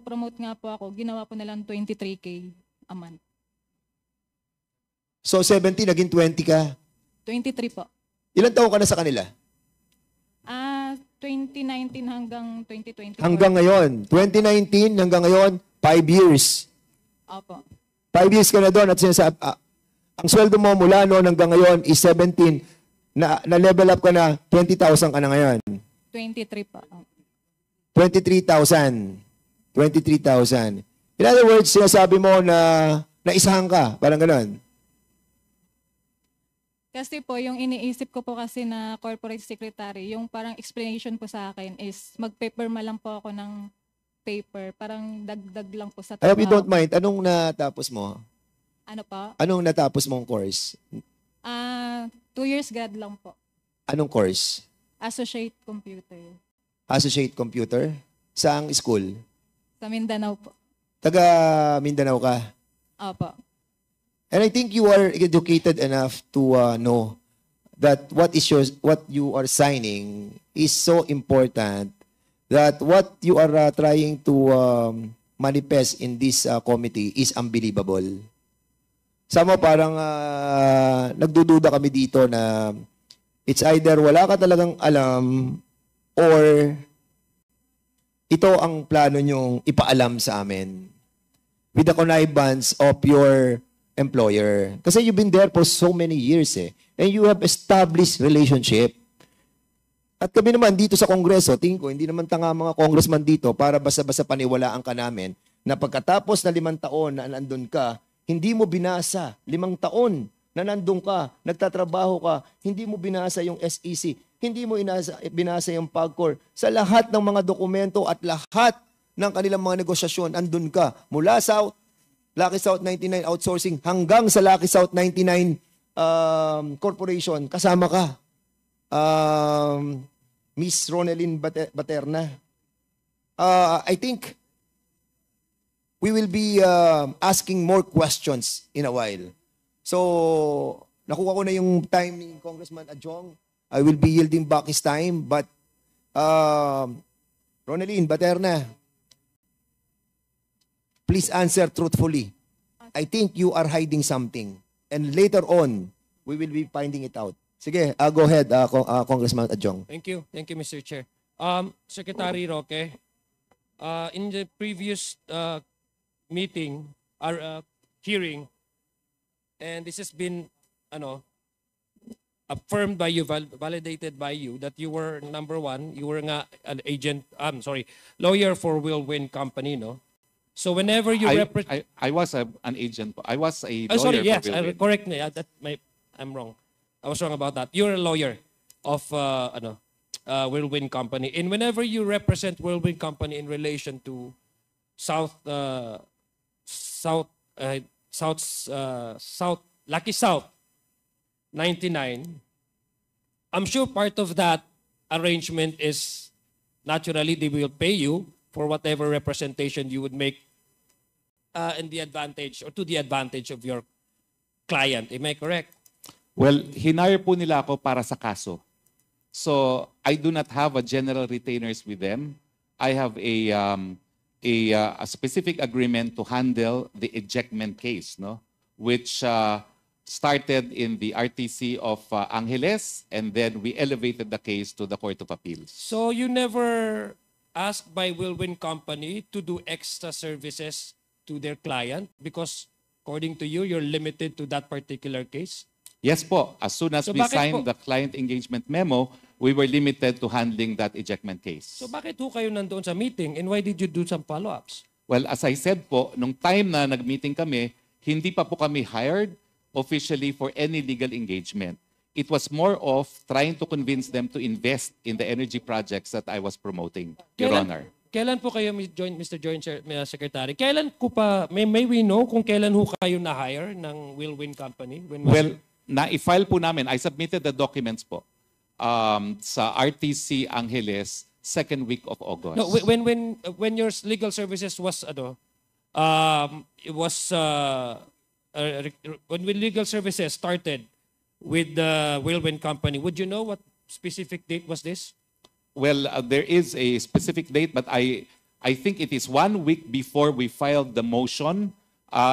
promote nga po ako, ginawa po nilang 23K a month. So, 70, naging 20 ka. 23 po. Ilan taon ka na sa kanila? 2019 hanggang 2024. Hanggang ngayon. 2019 hanggang ngayon, 5 years. Opo. 5 years ka na doon at sinasabi, ang sweldo mo mula noon hanggang ngayon is 17, na-level up ka na, 20,000 ka na ngayon. 23 po. 23,000. 23,000. In other words, sinasabi mo na naisahan ka, parang gano'n. Kasi po, yung iniisip ko po kasi na corporate secretary, yung parang explanation po sa akin is mag-paperma lang po ako ng paper. Parang dagdag lang po sa I hope you trabaho. don't mind. Anong natapos mo? Ano po? Anong natapos mong course? 2 years grad lang po. Anong course? Associate computer. Associate Computer? Saang school? Sa Mindanao po. Taga Mindanao ka? Opo. And I think you are educated enough to know that what you are signing is so important that what you are trying to manifest in this committee is unbelievable. Sama parang nagdududa kami dito na it's either wala ka talagang alam or ito ang plano nyong ipaalam sa amin with the connivance of your employer. Kasi you've been there for so many years eh. And you have established relationship. At kami naman dito sa Kongreso, tingin ko, hindi naman tanga mga congressman dito para basta-basta paniwalaan ka namin na pagkatapos na 5 taon na nandun ka, hindi mo binasa 5 taon na nandun ka, nagtatrabaho ka, hindi mo binasa yung SEC, hindi mo binasa yung Pagcor. Sa lahat ng mga dokumento at lahat ng kanilang mga negosasyon, andun ka. Mula sa Lucky South 99 Outsourcing hanggang sa Lucky South 99 Corporation, kasama ka. Miss Ronelyn Baterna. I think we will be asking more questions in a while. So, nakuha ko na yung time ni Congressman Adjong. I will be yielding back his time. But, Ronelyn Baterna, please answer truthfully. I think you are hiding something. And later on, we will be finding it out. Sige, go ahead, Congressman Adjong. Thank you. Thank you, Mr. Chair. Secretary Roque, in the previous meeting, our hearing, and this has been affirmed by you, validated by you, that you were, number one, you were nga an agent, lawyer for Whirlwind Company, no? So whenever you represent... I was an agent. I was a lawyer. Sorry, yes, for Whirlwind. correct me. I'm wrong. I was wrong about that. You're a lawyer of Whirlwind Company. And whenever you represent Whirlwind Company in relation to Lucky South 99, I'm sure part of that arrangement is naturally they will pay you for whatever representation you would make in the advantage or to the advantage of your client. Am I correct? Well, hinire po nila ako para sa kaso. So, I do not have a general retainers with them. I have a specific agreement to handle the ejectment case, no? Which started in the RTC of Angeles, and then we elevated the case to the Court of Appeals. So you never asked by Whirlwind Company to do extra services to their client because according to you, you're limited to that particular case? Yes po. As soon as So we bakit signed po? the client engagement memo, we were limited to handling that ejectment case. So bakit ho kayo nandoon sa meeting and why did you do some follow-ups? Well, as I said po, nung time na nag-meeting kami, hindi pa po kami hired officially for any legal engagement. It was more of trying to convince them to invest in the energy projects that I was promoting, Your Honor. Kailan po kayo, Mr. Joint Secretary, kailan ko pa, may we know kung kailan ho kayo na-hire ng Whirlwind Company? When was Well, na-file po namin, I submitted the documents po. sa RTC Angeles second week of August. No, when your legal services was it was when legal services started with the Whirlwind Company, would you know what specific date was this? Well, there is a specific date, but I think it is 1 week before we filed the motion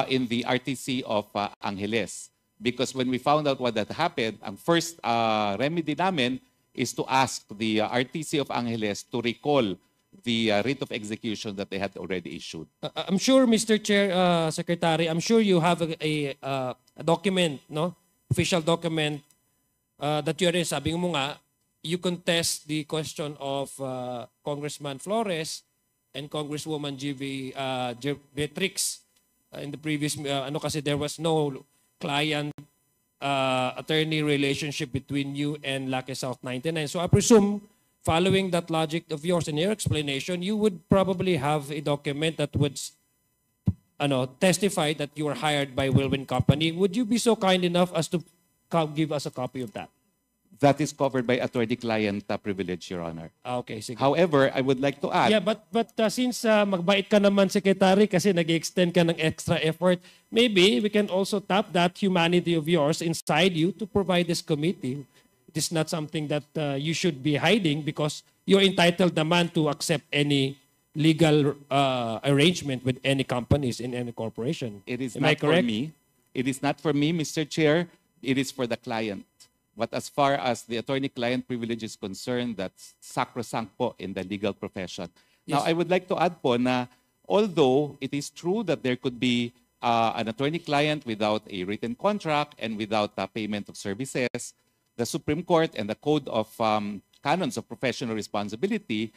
in the RTC of Angeles. Because when we found out what had happened, ang first remedy namin is to ask the RTC of Angeles to recall the writ of execution that they had already issued. I'm sure, Mr. Chair, Secretary, I'm sure you have a document, no? Official document that you are sabi mo nga, you contest the question of Congressman Flores and Congresswoman Beatrix in the previous, kasi there was no client attorney relationship between you and Lucky South 99. So I presume, following that logic of yours and your explanation, you would probably have a document that would testify that you were hired by Whirlwind Company. Would you be so kind enough as to give us a copy of that? That is covered by attorney-client privilege, Your Honor. Okay, sige. However, I would like to add... Yeah, but since magbait ka naman, Secretary, kasi nag-extend ka ng extra effort, maybe we can also tap that humanity of yours inside you to provide this committee. It is not something that you should be hiding because you're entitled naman to accept any legal arrangement with any companies in any corporation. It is Am I not for correct? me. It is not for me, Mr. Chair. It is for the client. But as far as the attorney-client privilege is concerned, that's sacrosanct po in the legal profession. Now, Yes. I would like to add po na although it is true that there could be an attorney-client without a written contract and without payment of services, the Supreme Court and the Code of Canons of Professional Responsibility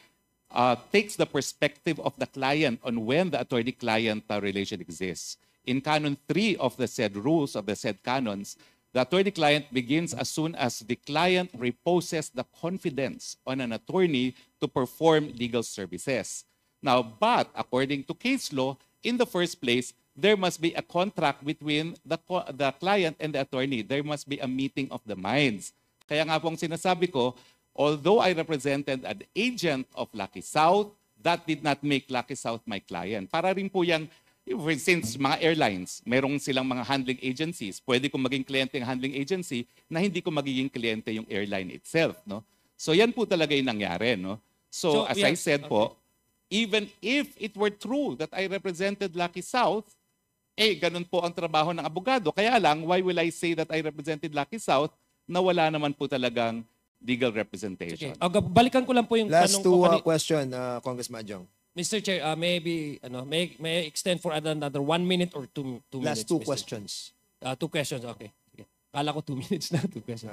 takes the perspective of the client on when the attorney-client relation exists. In Canon 3 of the said rules, of the said canons, the attorney-client begins as soon as the client reposes the confidence on an attorney to perform legal services. Now, but according to case law, in the first place, there must be a contract between the client and the attorney. There must be a meeting of the minds. Kaya nga pong sinasabi ko, although I represented an agent of Lucky South, that did not make Lucky South my client. Para rin po yung, since mga airlines, merong silang mga handling agencies, pwede kong maging kliyente ng handling agency na hindi ko magiging kliyente yung airline itself. No? So yan po talaga yung nangyari. No? So as I said po, even if it were true that I represented Lucky South, ganun po ang trabaho ng abogado. Kaya lang, why will I say that I represented Lucky South na wala naman po talagang legal representation? Okay. Balikan ko lang po yung Last tanong two ko question, Congressman Jong. Mr. Chair, may I extend for another 1 minute or two minutes? Last two Mr. questions. 2 questions, okay. Sige. Kala ko 2 minutes na, 2 questions.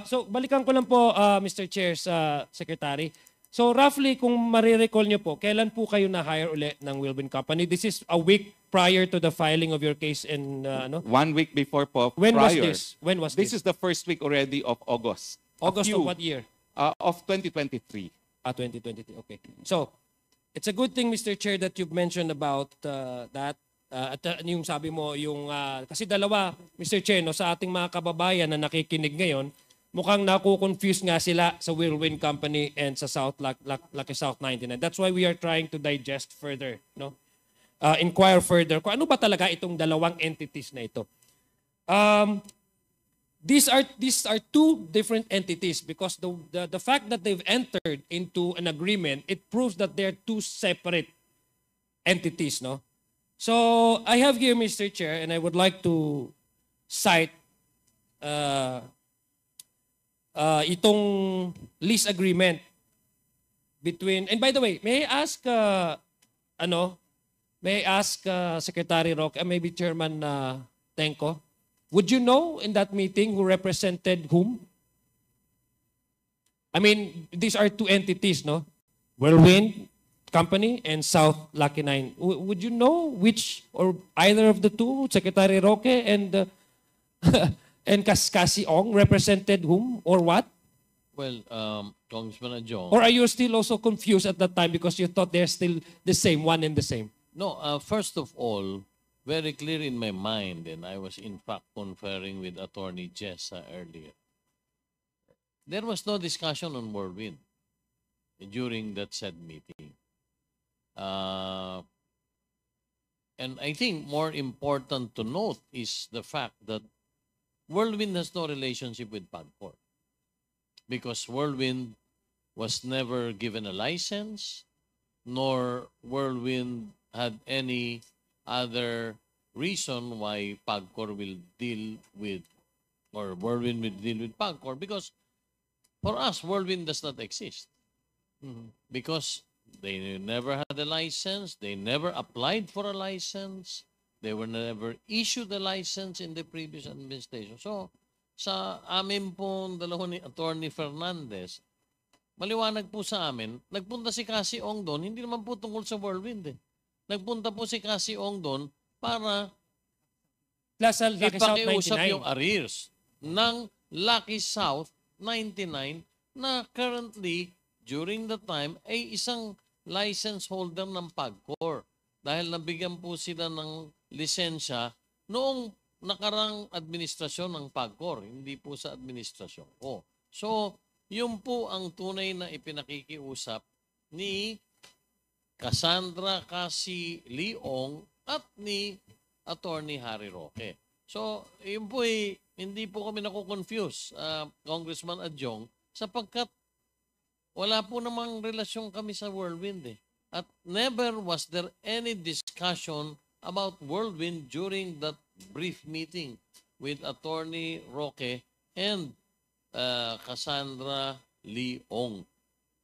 So, balikan ko lang po, Mr. Chair, sa Secretary. So, roughly, kung marirecall nyo po, kailan po kayo na-hire ulit ng Whirlwind Company? This is a week prior to the filing of your case in, 1 week before po, When was prior. this? When was This this? is the first week already of August. August of what year? Of 2023. 2023, okay. So, it's a good thing, Mr. Chair, that you've mentioned about that. At yung sabi mo, yung, kasi dalawa, Mr. Chair, no, sa ating mga kababayan na nakikinig ngayon, mukhang naku-confuse nga sila sa Whirlwind Company and sa Lucky South 99. That's why we are trying to digest further, no? Inquire further kung ano ba talaga itong dalawang entities na ito. These are two different entities because the fact that they've entered into an agreement, it proves that they're two separate entities, no? So I have here, Mr. Chair, and I would like to cite itong lease agreement between, and by the way, may I ask Secretary Roque and maybe Chairman Tenko, would you know in that meeting who represented whom? I mean, these are two entities, no? Whirlwind Company and South Lucky 9. Would you know which or either of the two, Secretary Roque and and Cassie Ong, represented whom or what? Well, Congressman Adjong. Or are you still also confused at that time because you thought they're still the same, one and the same? No, first of all, very clear in my mind, and I was in fact conferring with Attorney Jessa earlier. there was no discussion on Whirlwind during that said meeting. And I think more important to note is the fact that Whirlwind has no relationship with PAGCOR because Whirlwind was never given a license, nor Whirlwind had any other reason why PAGCOR will deal with, or Whirlwind will deal with PAGCOR, because for us, Whirlwind does not exist. Because they never had a license, they never applied for a license, they were never issued a license in the previous administration. So, sa amin pong dalawa ni Attorney Fernandez, maliwanag po sa amin, nagpunta si Cassie Ong doon, hindi naman po tungkol sa Whirlwind. Nagpunta po si Cassie Ong doon para Lucky South ipakiusap 99. yung arrears ng Lucky South 99 na currently, during the time, ay isang license holder ng PAGCOR. Dahil nabigyan po sila ng lisensya noong nakarang administrasyon ng PAGCOR, hindi po sa administrasyon ko. So, yun po ang tunay na ipinakikiusap ni Cassandra Cassie Leong at ni Attorney Harry Roque. So, yun po hindi po kami nakukonfuse, Congressman Adjong, sapagkat wala po namang relasyon kami sa Whirlwind. At never was there any discussion about Whirlwind during that brief meeting with Attorney Roque and Cassandra Leong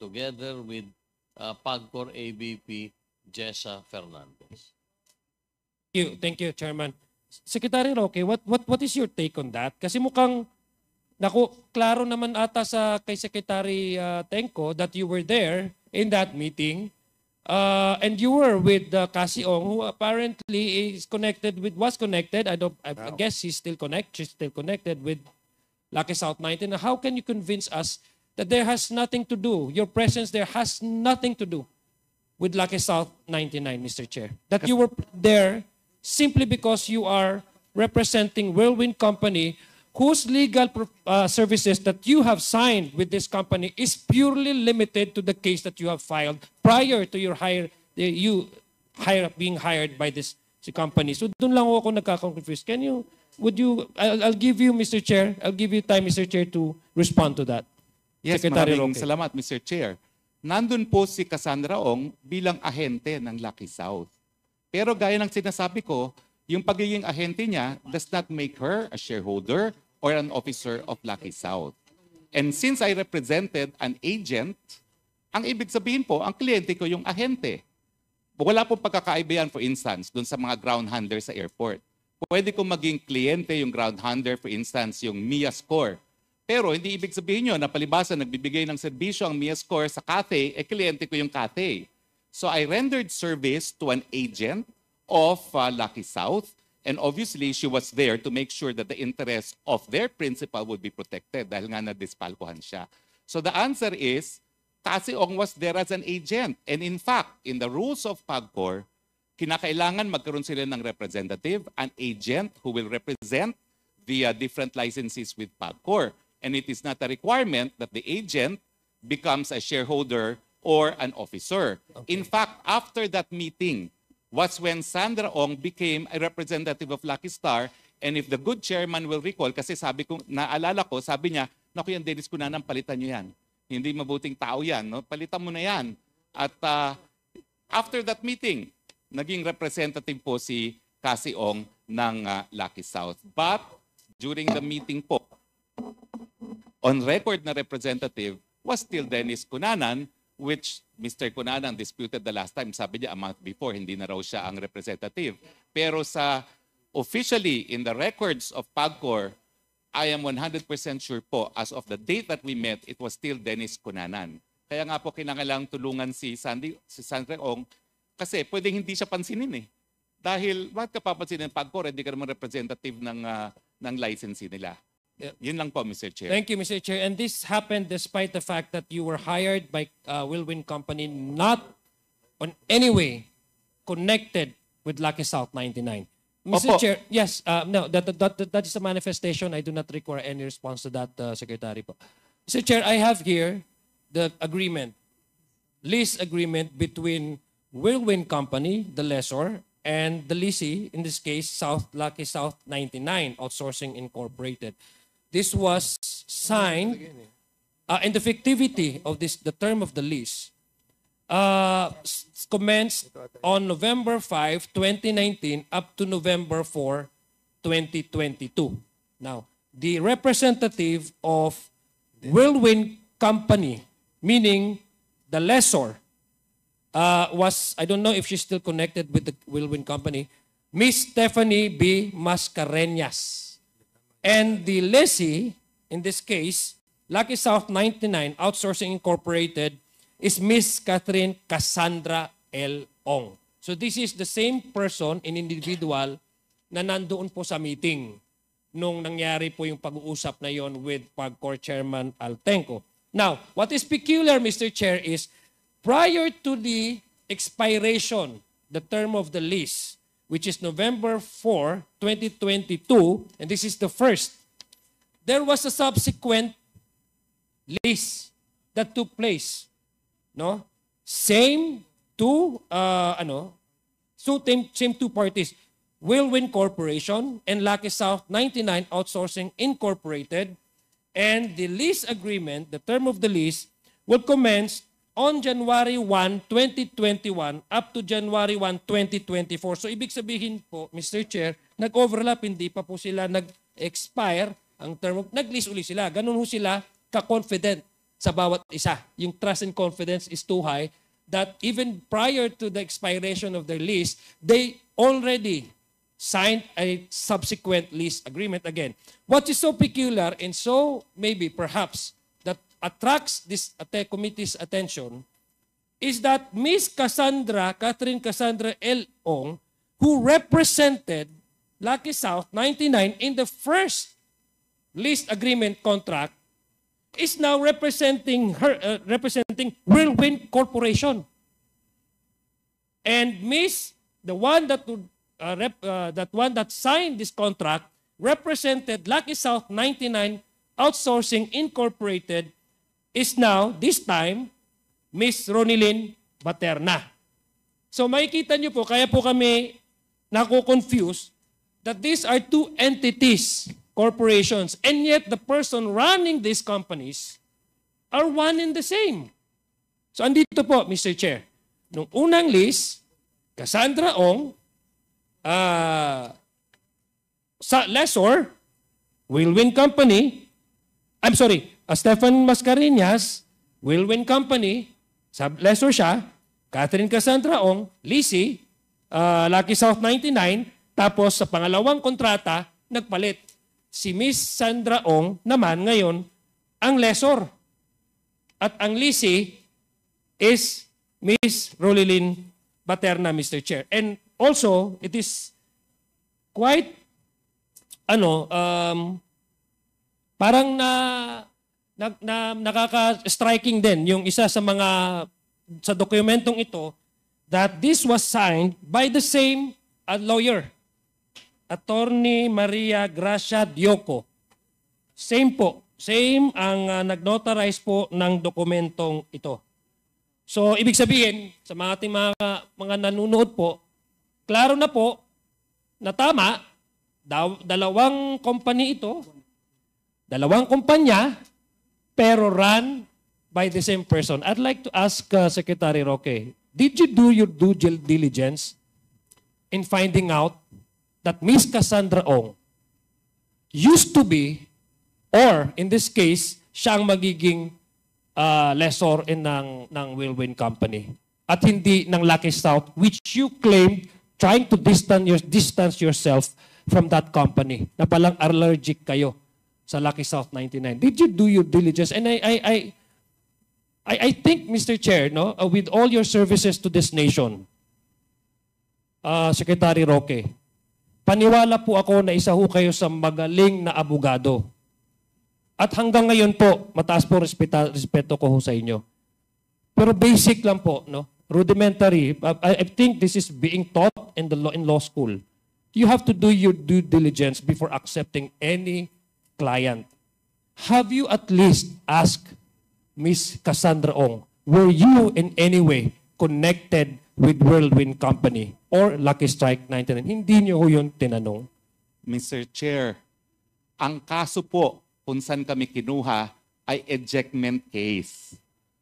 together with PAGCOR AVP Jessa Fernandez. Thank you, Chairman. Secretary Roque, what is your take on that? Kasi mukhang klaro naman ata kay Secretary Tenco that you were there in that meeting and you were with Cassie Ong, who apparently was connected. I guess she's still connected with Lucky South 19. How can you convince us that there has nothing to do, your presence there has nothing to do with Lucky South 99, Mr. Chair? That you were there simply because you are representing Whirlwind Company, whose legal services that you have signed with this company is purely limited to the case that you have filed prior to your being hired by this company. So doon lang ako nagka-confuse. I'll give you, Mr. Chair, I'll give you time, Mr. Chair, to respond to that. Yes, Secretary maraming Roque. salamat, Mr. Chair. Nandun po si Cassandra Ong bilang ahente ng Lucky South. Pero gaya ng sinasabi ko, yung pagiging ahente niya does not make her a shareholder or an officer of Lucky South. And since I represented an agent, ang ibig sabihin po, ang kliyente ko yung ahente. Wala pong pagkakaiba yan, for instance, dun sa mga ground handler sa airport. Pwede kong maging kliyente yung ground handler, for instance, yung Mia Score. Pero hindi ibig sabihin nyo na palibasa nagbibigay ng serbisyo ang Mia Score sa Cathay, kliyente ko yung Cathay. So I rendered service to an agent of Lucky South, and obviously she was there to make sure that the interests of their principal would be protected dahil nga na-dispalkuhan siya. So the answer is, Cassie Ong was there as an agent. And in fact, in the rules of PAGCOR, kinakailangan magkaroon sila ng representative, an agent who will represent the different licenses with PAGCOR. And it is not a requirement that the agent becomes a shareholder or an officer. Okay. In fact, after that meeting was when Sandra Ong became a representative of Lucky Star, and if the good chairman will recall, kasi sabi ko, naalala ko, sabi niya, naku yan, Dennis Cunanan, palitan niyo yan. Hindi mabuting tao yan, no? Palitan mo na yan. At after that meeting, naging representative po si Cassie Ong ng Lucky South. But during the meeting po, on record na representative was still Dennis Cunanan, which Mr. Cunanan disputed the last time. Sabi niya a month before, hindi na raw siya ang representative. Pero officially in the records of PAGCOR, I am 100% sure po, as of the date that we met, it was still Dennis Cunanan. Kaya nga po kinakailangang tulungan si Sandra Ong kasi pwedeng hindi siya pansinin eh. Dahil bakit ka papansinin ng PAGCOR, hindi ka naman representative ng licensee nila. Yun lang po, Mr. Chair. Thank you, Mr. Chair. And this happened despite the fact that you were hired by Whirlwind Company, not on any way connected with Lucky South 99. Mr. Opo. Chair, yes, no, that is a manifestation. I do not require any response to that, Secretary po. Mr. Chair, I have here the agreement, lease agreement between Whirlwind Company, the lessor, and the lessee, in this case, Lucky South 99 Outsourcing Incorporated. This was signed, and the fictivity of the term of the lease commenced on November 5, 2019 up to November 4, 2022. Now, the representative of Whirlwind Company, meaning the lessor, was, I don't know if she's still connected with the Whirlwind Company, Miss Stephanie B. Mascareñas. And the lessee, in this case, Lucky South 99 Outsourcing Incorporated, is Miss Catherine Cassandra L. Ong. So this is the same person and individual na nandoon po sa meeting nung nangyari po yung pag-uusap na yon with PAGCOR Chairman Altenco. Now, what is peculiar, Mr. Chair, is prior to the expiration, the term of the lease, which is November 4, 2022, and this is the first, there was a subsequent lease that took place. No? Same two parties, Whirlwind Corporation and Lucky South 99 Outsourcing Incorporated, and the lease agreement, the term of the lease, will commence on January 1, 2021 up to January 1, 2024. So ibig sabihin po, Mr. Chair, nag-overlap, hindi pa po sila nag-expire ang term of, nag-lease uli sila. Ganun ho sila ka-confident sa bawat isa. Yung trust and confidence is too high that even prior to the expiration of their lease, they already signed a subsequent lease agreement again. What is so peculiar and so maybe perhaps that attracts this committee's attention is that Miss Catherine Cassandra L. Ong, who represented Lucky South 99 in the first lease agreement contract, is now representing Whirlwind Corporation. And the one that signed this contract represented Lucky South 99 Outsourcing Incorporated is now, this time, Miss Ronilyn Baterna. So makikita nyo po, kaya po kami nako-confuse that these are two entities, corporations, and yet the person running these companies are one and the same. So andito po, Mr. Chair, nung unang lease, Cassandra Ong, sa lessor, Whirlwind Company, Stephen Mascareñas, Whirlwind Company, sa lessor siya, Catherine Cassandra Ong, leasee, Lucky South 99, tapos sa pangalawang kontrata, nagpalit. Si Miss Sandra Ong naman ngayon ang lessor. At ang leasee is Miss Ronilyn Baterna, Mr. Chair. And also, it is quite, parang nakaka-striking din yung isa sa dokumentong ito that this was signed by the same lawyer, Attorney Maria Gracia Dioco. Same ang nag-notarize po ng dokumentong ito. So, ibig sabihin, sa mga ating mga nanonood po, klaro na po na tama, dalawang company ito, dalawang kumpanya, pero run by the same person. I'd like to ask Secretary Roque, did you do your due diligence in finding out that Miss Cassandra Ong used to be, or in this case, siya ang magiging lessor ng Whirlwind Company at hindi ng Lucky South, which you claimed trying to distance yourself from that company na palang allergic kayo sa Lucky South 99. Did you do your diligence? And I think, Mr. Chair, no, with all your services to this nation, Secretary Roque, paniwala po ako na isa ho kayo sa magaling na abogado. At hanggang ngayon po, mataas po respeto ko ho sa inyo. Pero basic lang po, no? Rudimentary. I think this is being taught in law school. You have to do your due diligence before accepting any client. have you at least asked Miss Cassandra Ong, were you in any way connected with Whirlwind Company or Lucky Strike 99? Hindi niyo ho yun tinanong. Mr. Chair, ang kaso po kung saan kami kinuha ay ejectment case.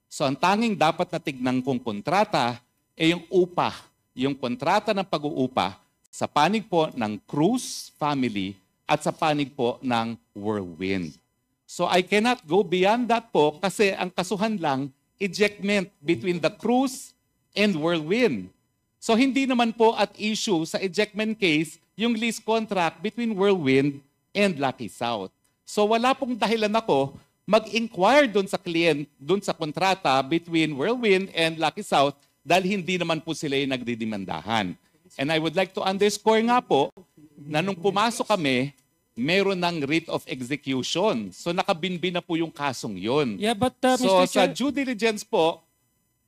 So ang tanging dapat na tignan kong kontrata ay yung upa, yung kontrata ng pag-uupa sa panig po ng Cruz family at sa panig po ng Whirlwind. So I cannot go beyond that po kasi ang kasuhan lang, ejectment between the Cruz and Whirlwind. So hindi naman po at issue sa ejectment case yung lease contract between Whirlwind and Lucky South. So wala pong dahilan ako mag-inquire doon sa client, doon sa kontrata between Whirlwind and Lucky South dahil hindi naman po sila yung nagdidimandahan. And I would like to underscore nga po na nung pumasok kami, meron ng writ of execution. So nakabinbin na po yung kasong yun. Yeah, but So Mr. sa Chair, due diligence po,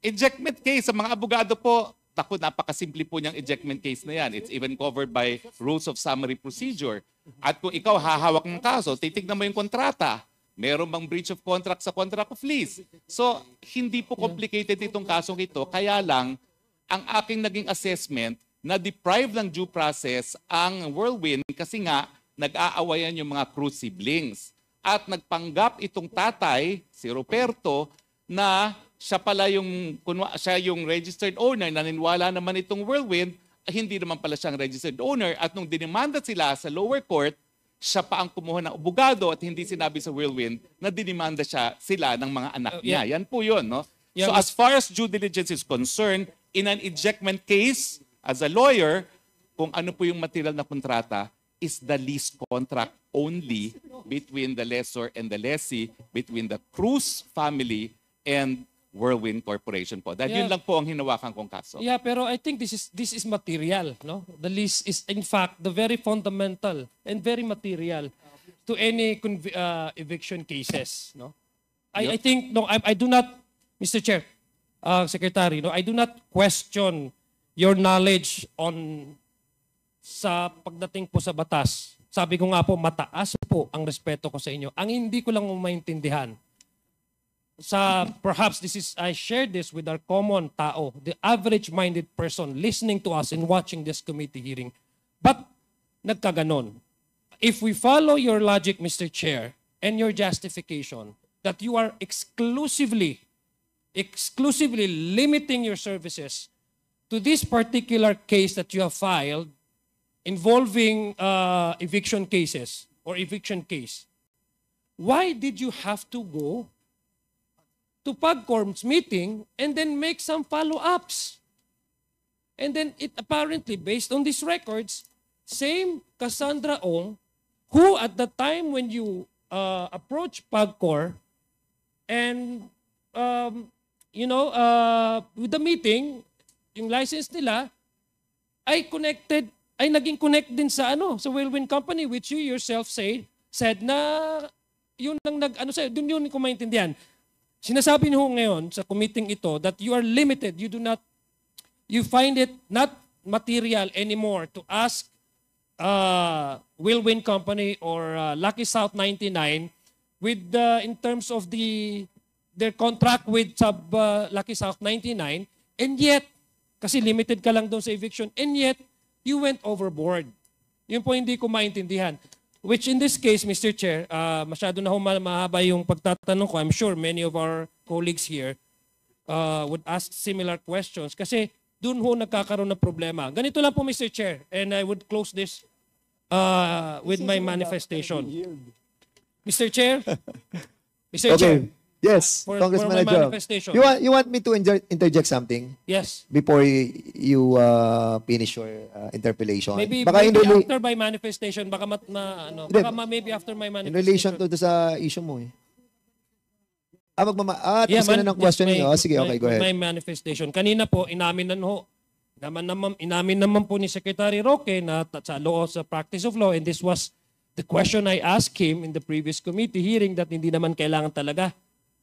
ejectment case, sa mga abogado po, napakasimple po niyang ejectment case na yan. It's even covered by rules of summary procedure. At kung ikaw hahawak ng kaso, titignan mo yung kontrata. Meron bang breach of contract sa contract of lease? So, hindi po complicated itong kasong ito. Kaya lang, ang aking naging assessment na deprive ng due process ang Whirlwind kasi nga nag-aawayan yung mga Cruz siblings. At nagpanggap itong tatay, si Roberto, na siya pala siya yung registered owner, naniniwala naman itong Whirlwind, hindi naman pala siyang registered owner. At nung dinimanda sila sa lower court, siya pa ang kumuha ng abogado at hindi sinabi sa Whirlwind na dinimanda sila ng mga anak niya. Yan po yun. No? Yeah, So as far as due diligence is concerned, in an ejectment case, as a lawyer, kung ano po yung material na kontrata, is the lease contract only between the lessor and the lessee, between the Cruz family and Whirlwind Corporation po. Dahil yun Yeah. lang po ang hinawakan kong kaso. yeah, pero I think this is material, no? The lease is in fact the very fundamental and very material to any eviction cases, no? I think no, I do not, Mr. Chair, Secretary, no, I do not question your knowledge on sa pagdating po sa batas. Sabi ko nga po, mataas po ang respeto ko sa inyo. Ang hindi ko lang maintindihan, perhaps I shared this with our common tao, the average-minded person listening to us and watching this committee hearing. But nagkaganon. If we follow your logic, Mr. Chair, and your justification that you are exclusively limiting your services to this particular case that you have filed involving eviction cases or eviction case, why did you have to go to PAGCORP's meeting and then make some follow-ups? And then it apparently, based on these records, same Cassandra Ong, who at the time when you approached PAGCOR and with the meeting, yung license nila ay naging connect din sa Whirlwind Company, which you yourself said na yun ang dun yun ko maintindihan. Sinasabi niyo ngayon sa committee ito that you are limited, you find it not material anymore to ask Whirlwind Company or Lucky South 99 with in terms of their contract with Lucky South 99, and yet kasi limited ka lang doon sa eviction, and yet you went overboard. Yun po hindi ko maintindihan. Which in this case, Mr. Chair, masyado na mahaba yung pagtatanong ko. I'm sure many of our colleagues here would ask similar questions kasi doon ho nagkakaroon ng problema. Ganito lang po, Mr. Chair, and I would close this with my manifestation. Mr. Chair? Mr. Chair? Yes, For Congressman my Adjong. manifestation. You want me to interject something Yes. before you finish your interpellation? Maybe Baka after my manifestation, baka maybe after my in manifestation. relation to sa issue mo eh. Tapos ka na ng questioning. Sige, okay, go ahead. My manifestation. Kanina po, inamin naman po ni Secretary Roque na sa practice of law, and this was the question I asked him in the previous committee hearing, that hindi naman kailangan talaga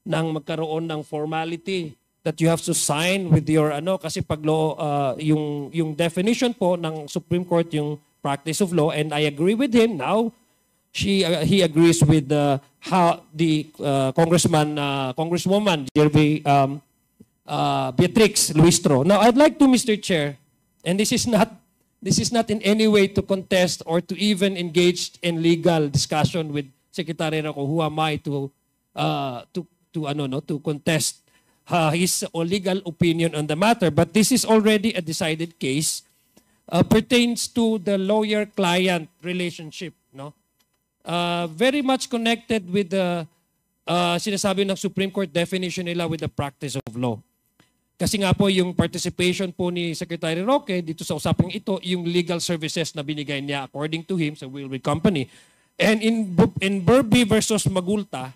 nang magkaroon ng formality that you have to sign with your kasi pag law yung definition po ng Supreme Court yung practice of law, and I agree with him now he agrees with how the Congresswoman Beatrix Luistro. Now, I'd like to, Mr. Chair, and this is not in any way to contest or to even engage in legal discussion with Secretary Roque. Who am I to contest his legal opinion on the matter? But this is already a decided case. Pertains to the lawyer-client relationship, no? Very much connected with the sinasabi ng Supreme Court definition nila with the practice of law. Kasi nga po yung participation po ni Secretary Roque dito sa usapang ito, yung legal services na binigay niya according to him sa Wilwy Company. And in Burby versus Magulta,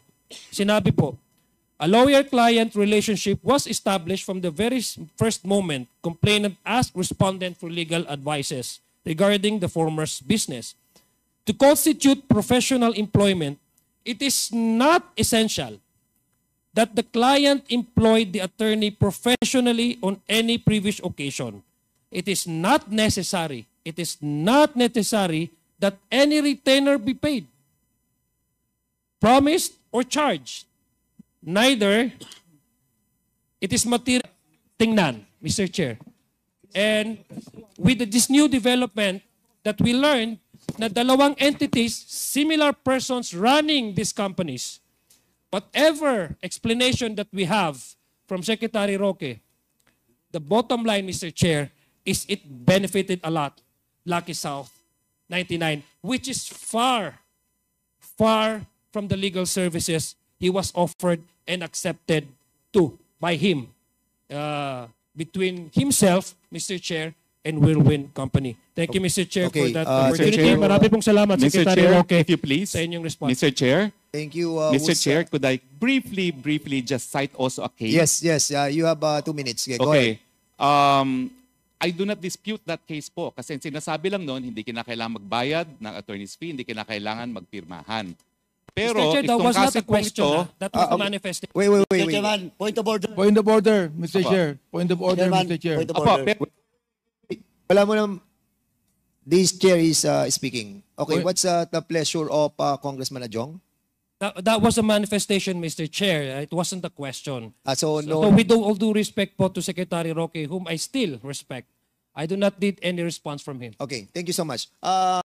sinabi po, a lawyer-client relationship was established from the very first moment complainant asked respondent for legal advices regarding the former's business. To constitute professional employment, it is not essential that the client employed the attorney professionally on any previous occasion. It is not necessary that any retainer be paid, promised, or charged. Neither it is material. Tingnan, Mr. Chair. And with this new development that we learned na dalawang entities, similar persons running these companies, whatever explanation that we have from Secretary Roque, the bottom line, Mr. Chair, is it benefited a lot Lucky South 99, which is far from the legal services he was offered and accepted by him between himself, Mr. Chair, and Whirlwind Company. Thank you, Mr. Chair, for that opportunity. Chair, Marami pong salamat, Mr. Secretary Chair, Roque, if you please, sa inyong response. Mr. Chair, Thank you. Mr. who's, Chair, could I briefly just cite also a case? Yes. You have 2 minutes. Okay, go Okay. ahead. I do not dispute that case po kasi sinasabi lang noon, hindi kinakailangan magbayad ng attorney's fee, hindi kinakailangan magpirmahan. Pero Mr. Chair, that itong was not kaso a pong question. ito, That was a manifestation. Wait. Mr. Chairman, point of order. Point of order, Mr. Apa. Chair. Point of order, Chairman, Mr. Chair. point of Apo, order. Wala mo lang. This chair is speaking. Okay, Wait. what's the pleasure of Congressman Adjong? That was a manifestation, Mr. Chair. It wasn't a question. So, no. So with all due respect po to Secretary Roque, whom I still respect, I do not need any response from him. Okay, thank you so much.